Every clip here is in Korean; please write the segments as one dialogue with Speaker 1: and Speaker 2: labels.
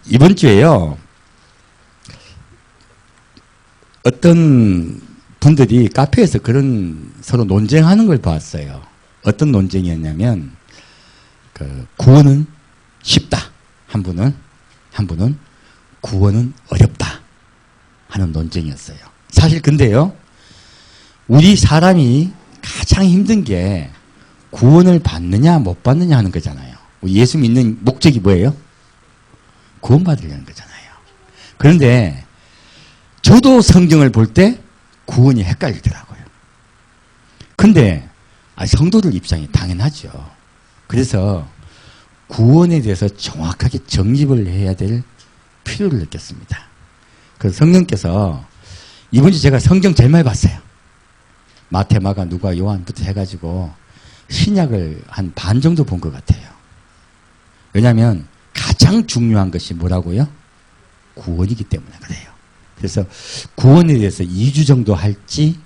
Speaker 1: 이번 주에요. 어떤 분들이 카페에서 그런 서로 논쟁하는 걸 봤어요. 어떤 논쟁이었냐면, 구원은 쉽다. 한 분은 구원은 어렵다. 하는 논쟁이었어요. 사실 근데요, 우리 사람이 가장 힘든 게 구원을 받느냐 못 받느냐 하는 거잖아요. 예수 믿는 목적이 뭐예요? 구원받으려는 거잖아요. 그런데 저도 성경을 볼 때 구원이 헷갈리더라고요. 근데 성도들 입장이 당연하죠. 그래서 구원에 대해서 정확하게 정립을 해야 될 필요를 느꼈습니다. 그래서 성령께서 이번 주 제가 성경 제일 많이 봤어요. 마태, 마가, 누가, 요한부터 해가지고 신약을 한 반 정도 본 것 같아요. 왜냐하면 가장 중요한 것이 뭐라고요? 구원이기 때문에 그래요. 그래서 구원에 대해서 2주 정도 할지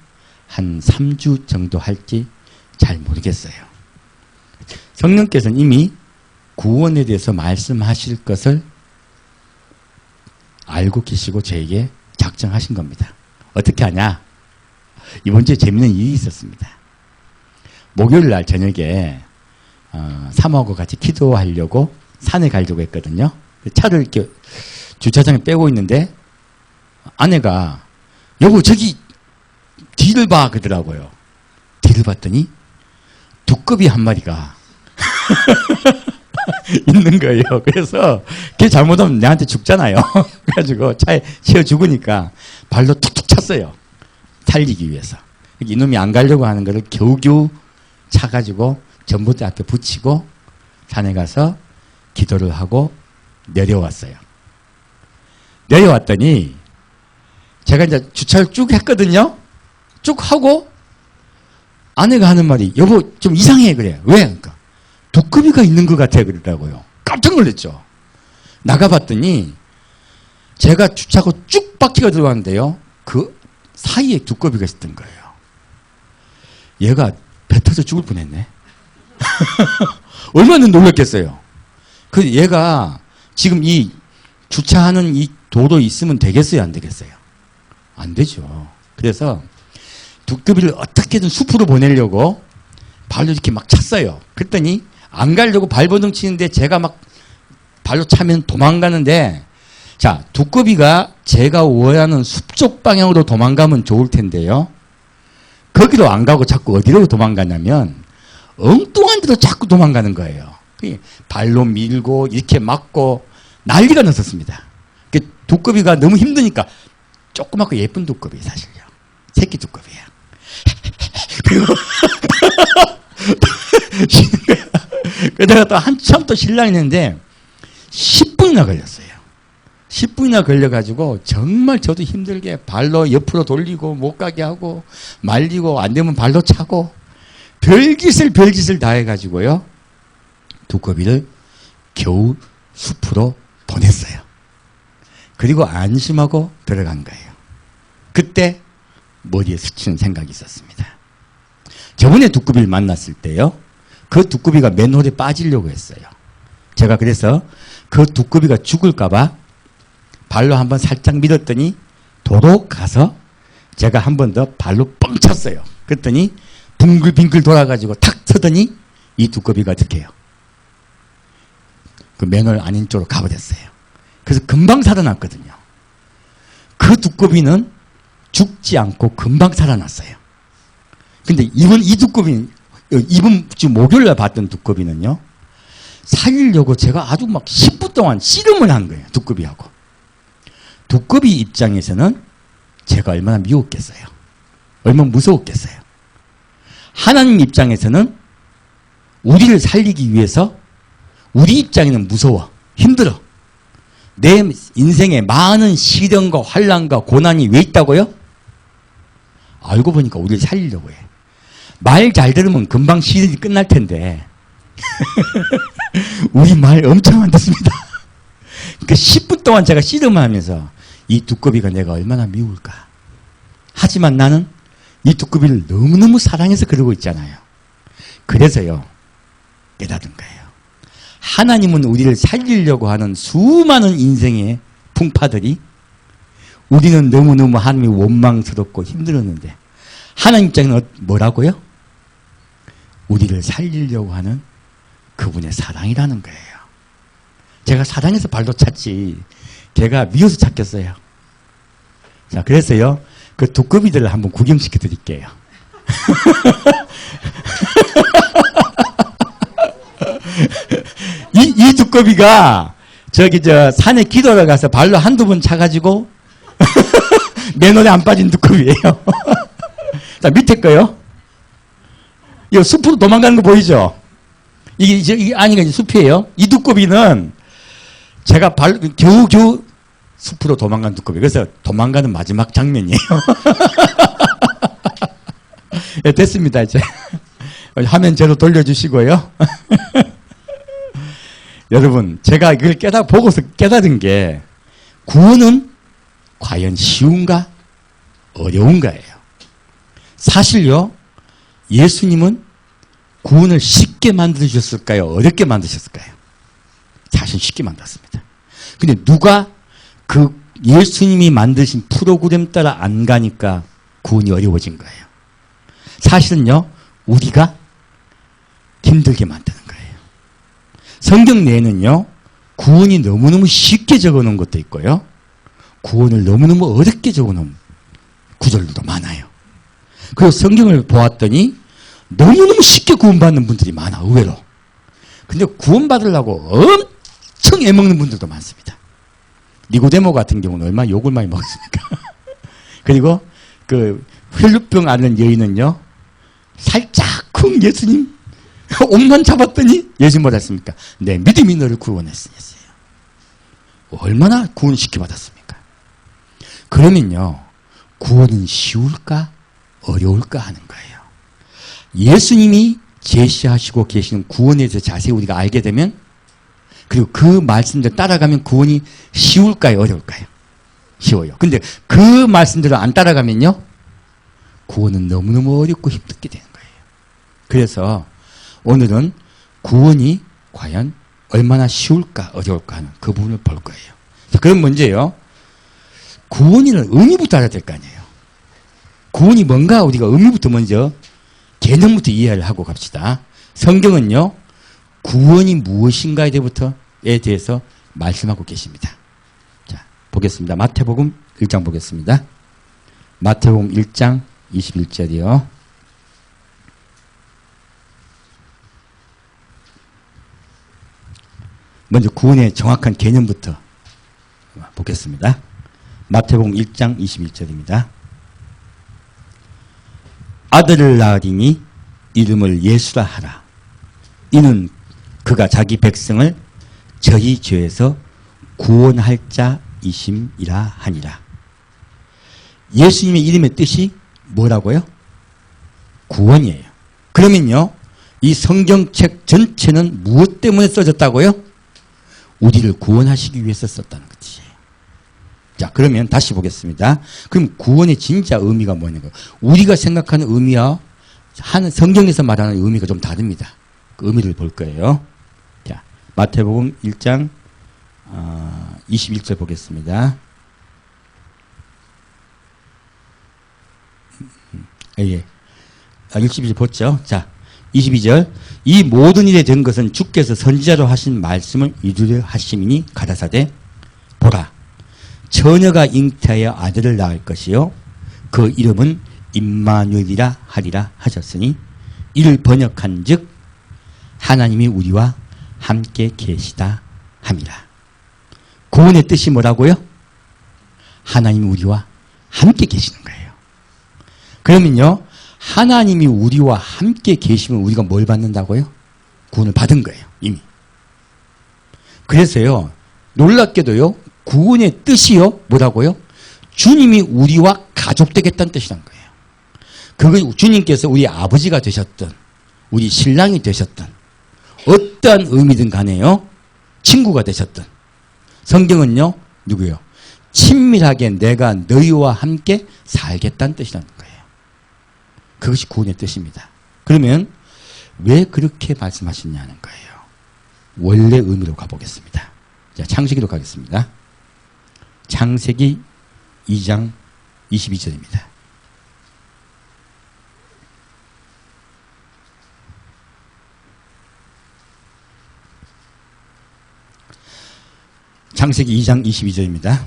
Speaker 1: 한 3주 정도 할지 잘 모르겠어요. 성령께서는 이미 구원에 대해서 말씀하실 것을 알고 계시고 저에게 작정하신 겁니다. 어떻게 하냐? 이번 주에 재밌는 일이 있었습니다. 목요일 날 저녁에 사모하고 같이 기도하려고 산에 가려고 했거든요. 차를 이렇게 주차장에 빼고 있는데 아내가 여보 저기 뒤를 봐 그러더라고요. 뒤를 봤더니 두꺼비 한 마리가 있는 거예요. 그래서 걔 잘못하면 내한테 죽잖아요. 그래가지고 차에 치여 죽으니까 발로 툭툭 쳤어요. 살리기 위해서. 이놈이 안 가려고 하는 거를 겨우겨우 차가지고 전봇대 앞에 붙이고 산에 가서 기도를 하고 내려왔어요. 내려왔더니 제가 이제 주차를 쭉 했거든요. 쭉 하고 아내가 하는 말이 여보 좀 이상해 그래. 왜? 그러니까 두꺼비가 있는 것 같아 그러더라고요. 깜짝 놀랐죠. 나가봤더니 제가 주차하고 쭉 바퀴가 들어왔는데요. 그 사이에 두꺼비가 있었던 거예요. 얘가 배 터져 죽을 뻔했네. 얼마나 놀랐겠어요. 그 얘가 지금 이 주차하는 이 도로에 있으면 되겠어요, 안 되겠어요? 안 되죠. 그래서 두꺼비를 어떻게든 숲으로 보내려고 발로 이렇게 막 찼어요. 그랬더니 안 가려고 발버둥 치는데 제가 막 발로 차면 도망가는데 자, 두꺼비가 제가 원하는 숲 쪽 방향으로 도망가면 좋을 텐데요. 거기로 안 가고 자꾸 어디로 도망가냐면 엉뚱한 데로 자꾸 도망가는 거예요. 발로 밀고 이렇게 막고 난리가 났었습니다. 두꺼비가 너무 힘드니까 조그맣고 예쁜 두꺼비 사실요. 새끼 두꺼비야. 그리고 쉬는 거야. 그러다가 또 한참 또 쉬려고 했는데 10분이나 걸렸어요. 10분이나 걸려가지고 정말 저도 힘들게 발로 옆으로 돌리고 못 가게 하고 말리고 안 되면 발로 차고 별짓을 다 해가지고요. 두꺼비를 겨우 숲으로 보냈어요. 그리고 안심하고 들어간 거예요. 그때 머리에 스치는 생각이 있었습니다. 저번에 두꺼비를 만났을 때요. 그 두꺼비가 맨홀에 빠지려고 했어요. 제가 그래서 그 두꺼비가 죽을까봐 발로 한번 살짝 밀었더니 도로 가서 제가 한 번 더 발로 뻥 쳤어요. 그랬더니 빙글빙글 돌아가지고 탁 서더니 이 두꺼비가 어떻게 해요? 그 맨홀 아닌 쪽으로 가버렸어요. 그래서 금방 살아났거든요. 그 두꺼비는 죽지 않고 금방 살아났어요. 근데 이 두꺼비는 이번 주 목요일날 봤던 두꺼비는요. 살리려고 제가 아주 막 10분 동안 씨름을 한 거예요. 두꺼비하고. 두꺼비 입장에서는 제가 얼마나 미웠겠어요. 얼마나 무서웠겠어요. 하나님 입장에서는 우리를 살리기 위해서 우리 입장에는 무서워. 힘들어. 내 인생에 많은 시련과 환난과 고난이 왜 있다고요? 알고 보니까 우리를 살리려고 해. 말 잘 들으면 금방 시련이 끝날 텐데 우리 말 엄청 안 듣습니다. 그러니까 10분 동안 제가 씨름을 하면서 이 두꺼비가 내가 얼마나 미울까. 하지만 나는 이 두꺼비를 너무너무 사랑해서 그러고 있잖아요. 그래서요 깨달은 거예요. 하나님은 우리를 살리려고 하는 수많은 인생의 풍파들이 우리는 너무너무 하나님이 원망스럽고 힘들었는데 하나님 입장에는 뭐라고요? 우리를 살리려고 하는 그분의 사랑이라는 거예요. 제가 사랑해서 발로 찼지 걔가 미워서 찾겠어요. 자, 그래서요 그 두꺼비들을 한번 구경시켜 드릴게요. 이 두꺼비가 저기 저 산에 기도를 가서 발로 한두 번 차가지고 내 노래 안 빠진 두꺼비예요. 자, 밑에 거요. 이 숲으로 도망가는 거 보이죠? 이게 아니가 이제 숲이에요. 이 두꺼비는 제가 겨우겨우 숲으로 도망간 두꺼비. 그래서 도망가는 마지막 장면이에요. 네, 됐습니다, 이제. 화면 제로 돌려주시고요. 여러분, 제가 이걸 보고서 깨달은 게 구원은 과연 쉬운가? 어려운가예요. 사실요, 예수님은 구원을 쉽게 만드셨을까요? 어렵게 만드셨을까요? 사실 쉽게 만들었습니다. 근데 누가 그 예수님이 만드신 프로그램 따라 안 가니까 구원이 어려워진 거예요. 사실은요, 우리가 힘들게 만드는 거예요. 성경 내에는요, 구원이 너무너무 쉽게 적어 놓은 것도 있고요, 구원을 너무너무 어렵게 적어 놓은 구절도 많아요. 그리고 성경을 보았더니 너무너무 쉽게 구원받는 분들이 많아, 의외로. 근데 구원받으려고 엄청 애먹는 분들도 많습니다. 니고데모 같은 경우는 얼마나 욕을 많이 먹었습니까? 그리고 그 혈루병 앓는 여인은요, 살짝쿵 예수님 옷만 잡았더니 예수님 뭐라 했습니까? 내 믿음이 너를 구원했으니 했어요. 얼마나 구원시켜 받았습니까? 그러면요, 구원은 쉬울까 어려울까 하는 거예요. 예수님이 제시하시고 계시는 구원에 대해서 자세히 우리가 알게 되면, 그리고 그 말씀대로 따라가면 구원이 쉬울까요 어려울까요? 쉬워요. 근데 그 말씀대로 안 따라가면요, 구원은 너무너무 어렵고 힘들게 되는 거예요. 그래서 오늘은 구원이 과연 얼마나 쉬울까 어려울까 하는 그 부분을 볼 거예요. 그럼 먼저요, 구원이라는 의미부터 알아야 될 거 아니에요. 구원이 뭔가 우리가 의미부터 먼저 개념부터 이해를 하고 갑시다. 성경은요, 구원이 무엇인가에 대해서 말씀하고 계십니다. 자, 보겠습니다. 마태복음 1장 보겠습니다. 마태복음 1장 21절이요. 먼저 구원의 정확한 개념부터 보겠습니다. 마태복음 1장 21절입니다. 아들을 낳으리니 이름을 예수라 하라. 이는 그가 자기 백성을 저희 죄에서 구원할 자이심이라 하니라. 예수님의 이름의 뜻이 뭐라고요? 구원이에요. 그러면요, 이 성경책 전체는 무엇 때문에 써졌다고요? 우리를 구원하시기 위해서 썼다는 거지. 자, 그러면 다시 보겠습니다. 그럼 구원의 진짜 의미가 뭐냐고요? 우리가 생각하는 의미와 성경에서 말하는 의미가 좀 다릅니다. 그 의미를 볼 거예요. 자, 마태복음 1장 21절 보겠습니다. 예. 22절 봤죠? 자, 22절. 이 모든 일에 된 것은 주께서 선지자로 하신 말씀을 이루려 하심이니 가라사대 보라, 처녀가 잉태하여 아들을 낳을 것이요 그 이름은 임마누엘이라 하리라 하셨으니 이를 번역한즉 하나님이 우리와 함께 계시다 함이라. 구원의 뜻이 뭐라고요? 하나님이 우리와 함께 계시는 거예요. 그러면요, 하나님이 우리와 함께 계시면 우리가 뭘 받는다고요? 구원을 받은 거예요, 이미. 그래서요, 놀랍게도요, 구원의 뜻이요, 뭐라고요? 주님이 우리와 가족되겠다는 뜻이란 거예요. 그거 주님께서 우리 아버지가 되셨던, 우리 신랑이 되셨던, 어떠한 의미든 간에요, 친구가 되셨던, 성경은요, 누구요? 친밀하게 내가 너희와 함께 살겠다는 뜻이라는 거예요. 그것이 구원의 뜻입니다. 그러면 왜 그렇게 말씀하시냐는 거예요. 원래 의미로 가보겠습니다. 자, 창세기로 가겠습니다. 창세기 2장 22절입니다. 창세기 2장 22절입니다.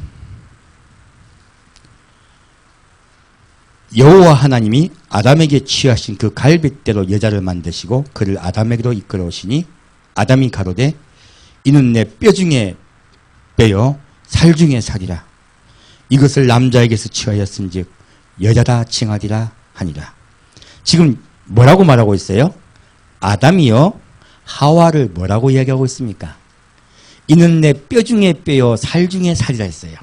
Speaker 1: 여호와 하나님이 아담에게 취하신 그 갈빗대로 여자를 만드시고 그를 아담에게로 이끌어 오시니 아담이 가로되 이는 내 뼈 중에 뼈요 살 중에 살이라. 이것을 남자에게서 취하였은즉 여자라 칭하리라 하니라. 지금 뭐라고 말하고 있어요? 아담이요 하와를 뭐라고 이야기하고 있습니까? 이는 내 뼈 중에 뼈요 살 중에 살이라 했어요.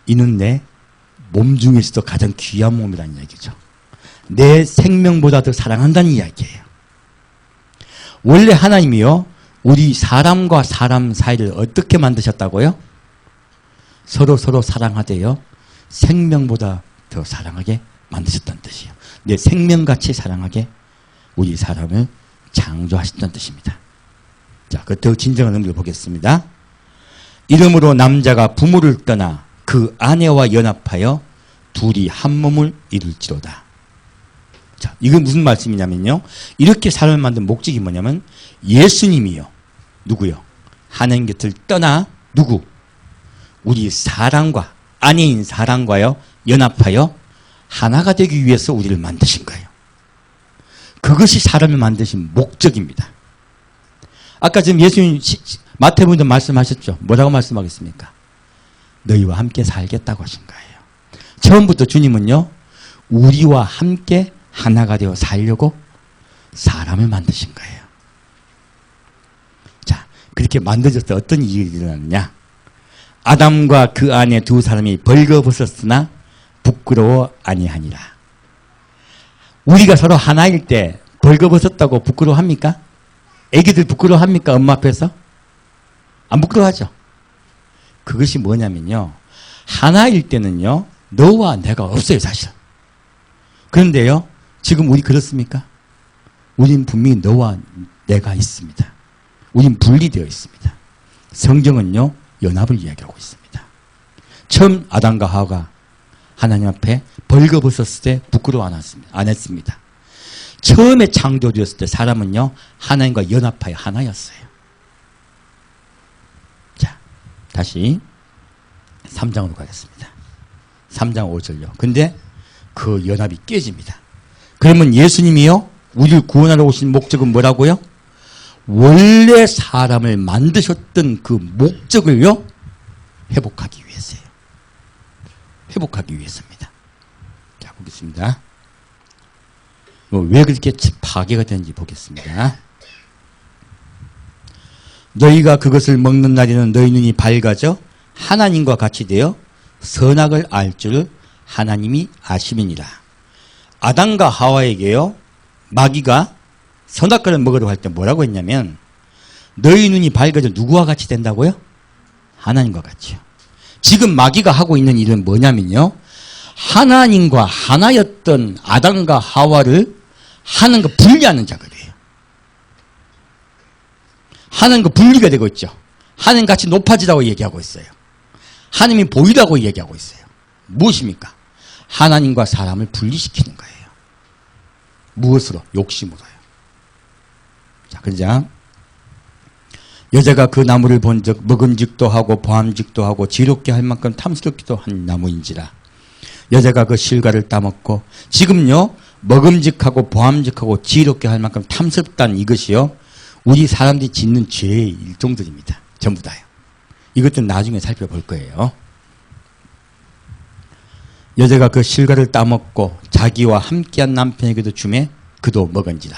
Speaker 1: 이는 내 몸 중에서도 가장 귀한 몸이라는 이야기죠. 내 생명보다 더 사랑한다는 이야기예요. 원래 하나님이요 우리 사람과 사람 사이를 어떻게 만드셨다고요? 서로 사랑하되요 생명보다 더 사랑하게 만드셨다는 뜻이에요. 내 생명같이 사랑하게 우리 사람을 창조하셨다는 뜻입니다. 자, 그 더 진정한 의미를 보겠습니다. 이러므로 남자가 부모를 떠나 그 아내와 연합하여 둘이 한 몸을 이룰지로다. 자, 이건 무슨 말씀이냐면요. 이렇게 사람을 만든 목적이 뭐냐면 예수님이요. 누구요? 하나님 곁을 떠나 누구? 우리 사랑과 아내인 사랑과요 연합하여 하나가 되기 위해서 우리를 만드신 거예요. 그것이 사람을 만드신 목적입니다. 아까 지금 예수님 마태복음도 말씀하셨죠. 뭐라고 말씀하겠습니까? 너희와 함께 살겠다고 하신 거예요. 처음부터 주님은요 우리와 함께 하나가 되어 살려고 사람을 만드신 거예요. 자, 그렇게 만들어졌을 때 어떤 일이 일어났느냐? 아담과 그 안에 두 사람이 벌거벗었으나 부끄러워 아니하니라. 우리가 서로 하나일 때 벌거벗었다고 부끄러워합니까? 애기들 부끄러워합니까? 엄마 앞에서? 안 부끄러워하죠. 그것이 뭐냐면요. 하나일 때는요. 너와 내가 없어요. 사실. 그런데요. 지금 우리 그렇습니까? 우린 분명히 너와 내가 있습니다. 우린 분리되어 있습니다. 성경은요. 연합을 이야기하고 있습니다. 처음 아담과 하와가 하나님 앞에 벌거벗었을 때 부끄러워 안 했습니다. 처음에 창조되었을 때 사람은요. 하나님과 연합하여 하나였어요. 자, 다시 3장으로 가겠습니다. 3장 5절요. 근데 그 연합이 깨집니다. 그러면 예수님이요. 우리를 구원하러 오신 목적은 뭐라고요? 원래 사람을 만드셨던 그 목적을요. 회복하기 위해서예요. 회복하기 위해서입니다. 자, 보겠습니다. 왜 그렇게 파괴가 되는지 보겠습니다. 너희가 그것을 먹는 날에는 너희 눈이 밝아져 하나님과 같이 되어 선악을 알 줄을 하나님이 아심이니라. 아담과 하와에게요. 마귀가 선악과를 먹으려고 할 때 뭐라고 했냐면 너희 눈이 밝아져 누구와 같이 된다고요? 하나님과 같이요. 지금 마귀가 하고 있는 일은 뭐냐면요. 하나님과 하나였던 아담과 하와를 하나님과 분리하는 작업이에요. 하나님과 분리가 되고 있죠. 하나님 같이 높아지라고 얘기하고 있어요. 하나님이 보이라고 얘기하고 있어요. 무엇입니까? 하나님과 사람을 분리시키는 거예요. 무엇으로? 욕심으로요. 자, 그러자 여자가 그 나무를 본즉 먹음직도 하고 보암직도 하고 지롭게 할 만큼 탐스럽기도 한 나무인지라. 여자가 그 실과를 따먹고 지금요 먹음직하고 보암직하고 지롭게 할 만큼 탐스럽다는 이것이요 우리 사람들이 짓는 죄의 일종들입니다. 전부 다요. 이것들은 나중에 살펴볼 거예요. 여자가 그 실과를 따먹고 자기와 함께한 남편에게도 주매 그도 먹은지라.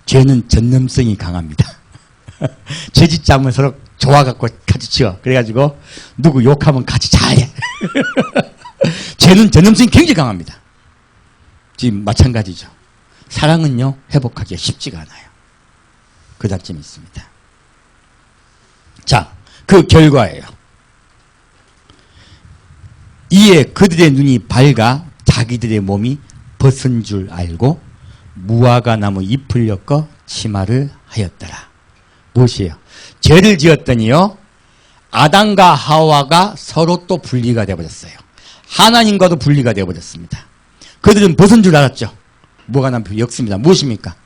Speaker 1: 죄는 전념성이 강합니다. 죄짓자면 서로 좋아갖고 같이 치워. 그래가지고 누구 욕하면 같이 잘해. 죄는 전념성이 굉장히 강합니다. 지금 마찬가지죠. 사랑은요 회복하기가 쉽지가 않아요. 그 단점이 있습니다. 자, 그 결과예요. 이에 그들의 눈이 밝아 자기들의 몸이 벗은 줄 알고 무화과 나무 잎을 엮어 치마를 하였더라. 무엇이에요? 죄를 지었더니요, 아담과 하와가 서로 또 분리가 되어버렸어요. 하나님과도 분리가 되어버렸습니다. 그들은 벗은 줄 알았죠. 뭐가 남편 역습니다. 무엇입니까?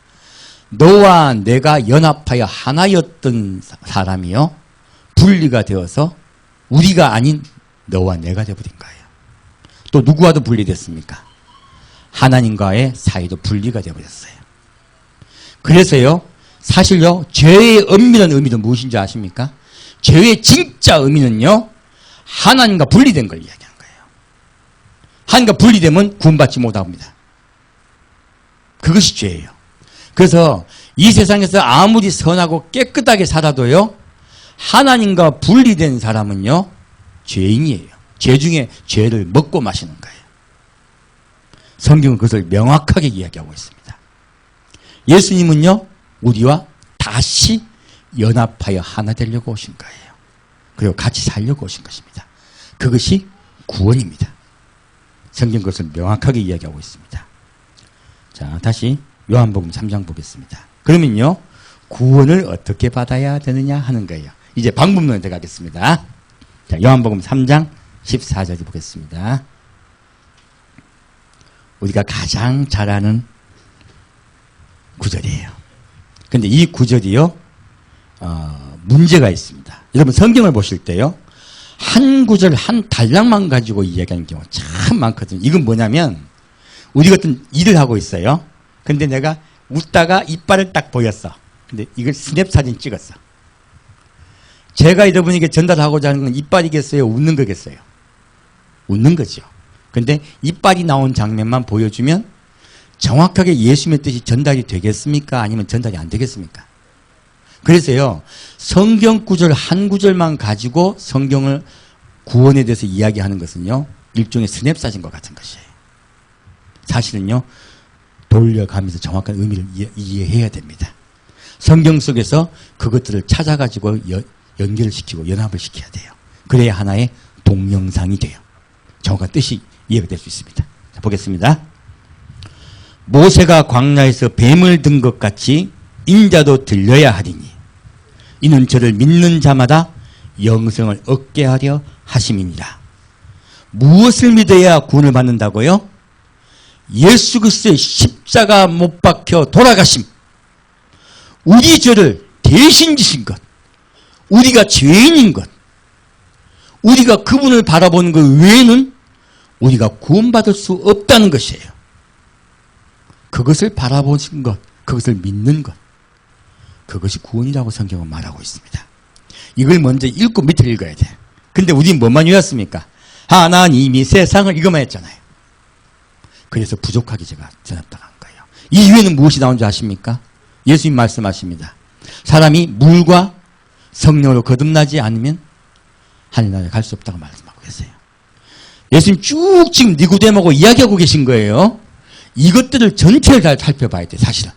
Speaker 1: 너와 내가 연합하여 하나였던 사람이요, 분리가 되어서 우리가 아닌 너와 내가 되어버린 거예요. 또 누구와도 분리됐습니까? 하나님과의 사이도 분리가 되어버렸어요. 그래서요, 사실요, 죄의 엄밀한 의미는 무엇인지 아십니까? 죄의 진짜 의미는요, 하나님과 분리된 걸 이야기하는 거예요. 하나님과 분리되면 구원받지 못합니다. 그것이 죄예요. 그래서 이 세상에서 아무리 선하고 깨끗하게 살아도요, 하나님과 분리된 사람은요, 죄인이에요. 죄 중에 죄를 먹고 마시는 거예요. 성경은 그것을 명확하게 이야기하고 있습니다. 예수님은요, 우리와 다시 연합하여 하나 되려고 오신 거예요. 그리고 같이 살려고 오신 것입니다. 그것이 구원입니다. 성경 그것을 명확하게 이야기하고 있습니다. 자, 다시 요한복음 3장 보겠습니다. 그러면요, 구원을 어떻게 받아야 되느냐 하는 거예요. 이제 방법론에 들어가겠습니다. 자, 요한복음 3장 14절 보겠습니다. 우리가 가장 잘 아는 구절이에요. 근데 이 구절이요, 문제가 있습니다. 여러분 성경을 보실 때요, 한 구절 한 단락만 가지고 이야기하는 경우 참 많거든요. 이건 뭐냐면, 우리 같은 일을 하고 있어요. 근데 내가 웃다가 이빨을 딱 보였어. 근데 이걸 스냅 사진 찍었어. 제가 여러분에게 전달하고자 하는 건 이빨이겠어요? 웃는 거겠어요? 웃는 거죠. 근데 이빨이 나온 장면만 보여주면 정확하게 예수님의 뜻이 전달이 되겠습니까? 아니면 전달이 안 되겠습니까? 그래서요, 성경 구절 한 구절만 가지고 성경을 구원에 대해서 이야기하는 것은요, 일종의 스냅 사진과 같은 것이에요. 사실은요, 돌려가면서 정확한 의미를 이해해야 됩니다. 성경 속에서 그것들을 찾아가지고 연결을 시키고 연합을 시켜야 돼요. 그래야 하나의 동영상이 돼요. 정확한 뜻이 이해가 될 수 있습니다. 자, 보겠습니다. 모세가 광야에서 뱀을 든 것 같이 인자도 들려야 하리니 이는 저를 믿는 자마다 영생을 얻게 하려 하심이니라. 무엇을 믿어야 구원을 받는다고요? 예수 그리스도의 십자가 못 박혀 돌아가심, 우리 죄를 대신 지신 것, 우리가 죄인인 것, 우리가 그분을 바라보는 것 외에는 우리가 구원받을 수 없다는 것이에요. 그것을 바라보신 것, 그것을 믿는 것, 그것이 구원이라고 성경은 말하고 있습니다. 이걸 먼저 읽고 밑을 읽어야 돼. 근데 우리는 뭐만 외웠습니까? 하나님이 세상을, 이것만 했잖아요. 그래서 부족하게 제가 전합당한 거예요. 이 이유에는 무엇이 나온 줄 아십니까? 예수님 말씀하십니다. 사람이 물과 성령으로 거듭나지 않으면 하늘나라에 갈 수 없다고 말씀하고 계세요. 예수님 쭉 지금 니고데모하고 이야기하고 계신 거예요. 이것들을 전체를 잘 살펴봐야 돼, 사실은.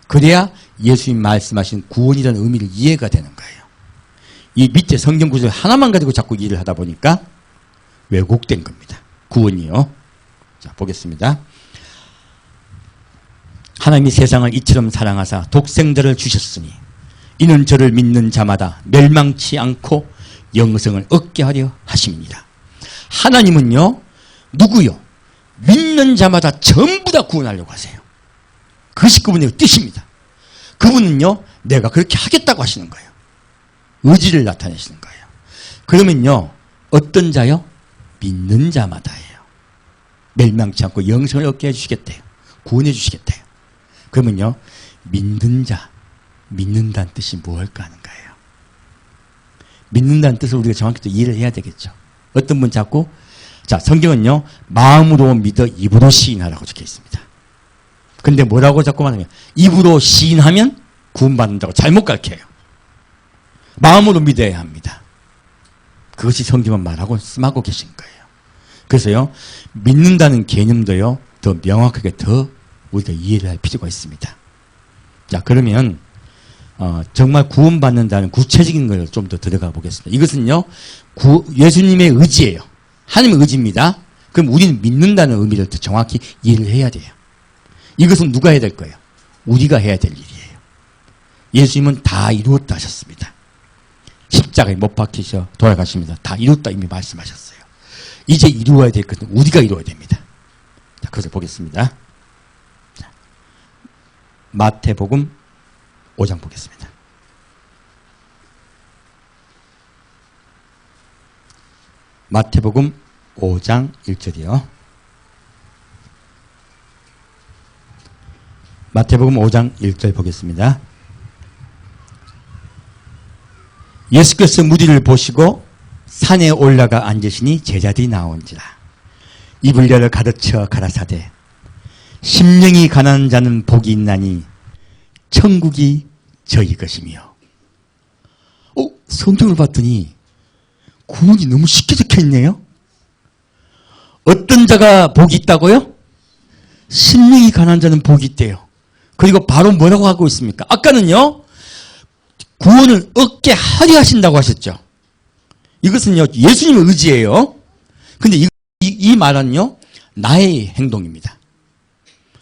Speaker 1: 그래야 예수님 말씀하신 구원이라는 의미를 이해가 되는 거예요. 이 밑에 성경 구절 하나만 가지고 자꾸 일을 하다 보니까 왜곡된 겁니다. 구원이요. 자, 보겠습니다. 하나님이 세상을 이처럼 사랑하사 독생자를 주셨으니 이는 저를 믿는 자마다 멸망치 않고 영생을 얻게 하려 하심이니라. 하나님은요, 누구요? 믿는 자마다 전부 다 구원하려고 하세요. 그것이 그분의 뜻입니다. 그분은요, 내가 그렇게 하겠다고 하시는 거예요. 의지를 나타내시는 거예요. 그러면요, 어떤 자요? 믿는 자마다예요. 멸망치 않고 영생을 얻게 해주시겠대요. 구원해 주시겠대요. 그러면요, 믿는 자, 믿는다는 뜻이 뭘까 하는 거예요. 믿는다는 뜻을 우리가 정확히 또 이해를 해야 되겠죠. 어떤 분 자꾸, 자, 성경은요, 마음으로 믿어 입으로 시인하라고 적혀 있습니다. 근데 뭐라고 자꾸 말하면, 입으로 시인하면 구원받는다고 잘못 가르쳐요. 마음으로 믿어야 합니다. 그것이 성경은 말하고 쓰고 계신 거예요. 그래서요, 믿는다는 개념도요, 더 명확하게 더 우리가 이해를 할 필요가 있습니다. 자, 그러면 정말 구원받는다는 구체적인 걸 좀 더 들어가 보겠습니다. 이것은요, 예수님의 의지예요. 하나님의 의지입니다. 그럼 우리는 믿는다는 의미를 더 정확히 이해를 해야 돼요. 이것은 누가 해야 될 거예요? 우리가 해야 될 일이에요. 예수님은 다 이루었다 하셨습니다. 십자가에 못 박히셔 돌아가십니다. 다 이뤘다 이미 말씀하셨어요. 이제 이루어야 될 것은 우리가 이루어야 됩니다. 자, 그것을 보겠습니다. 자, 마태복음 5장 보겠습니다. 마태복음 5장 1절이요. 마태복음 5장 1절 보겠습니다. 예수께서 무리를 보시고 산에 올라가 앉으시니 제자들이 나온지라. 입을 열어 가르쳐 가라사대 심령이 가난한 자는 복이 있나니 천국이 저희 것이며. 성경을 봤더니 구원이 너무 쉽게 적혀있네요. 어떤 자가 복이 있다고요? 심령이 가난한 자는 복이 있대요. 그리고 바로 뭐라고 하고 있습니까? 아까는요, 구원을 얻게 하려 하신다고 하셨죠. 이것은요, 예수님의 의지예요. 근데 이 말은요, 나의 행동입니다.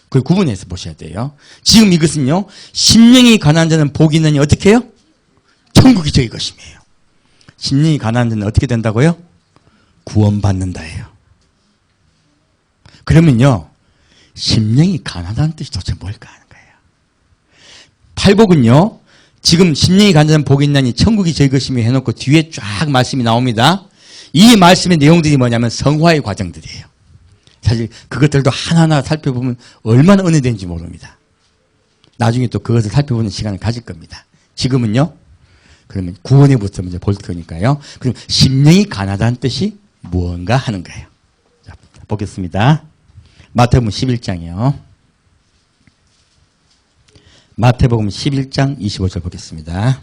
Speaker 1: 그걸 구분해서 보셔야 돼요. 지금 이것은요, 심령이 가난한 자는 복이 있느니 어떻게 해요? 천국이 저희 것이며. 심령이 가난한 자는 어떻게 된다고요? 구원받는다예요. 그러면요, 심령이 가난하다는 뜻이 도대체 뭘까 하는 거예요. 팔복은요, 지금 심령이 가난한 복이 있나니 천국이 저희 것이며 해놓고 뒤에 쫙 말씀이 나옵니다. 이 말씀의 내용들이 뭐냐면 성화의 과정들이에요. 사실 그것들도 하나하나 살펴보면 얼마나 은혜된지 모릅니다. 나중에 또 그것을 살펴보는 시간을 가질 겁니다. 지금은요, 그러면 구원에부터 먼저 볼 거니까요. 그럼 심령이 가난하다는 뜻이 무언가 하는 거예요. 자, 보겠습니다. 마태복음 11장이요. 마태복음 11장 25절 보겠습니다.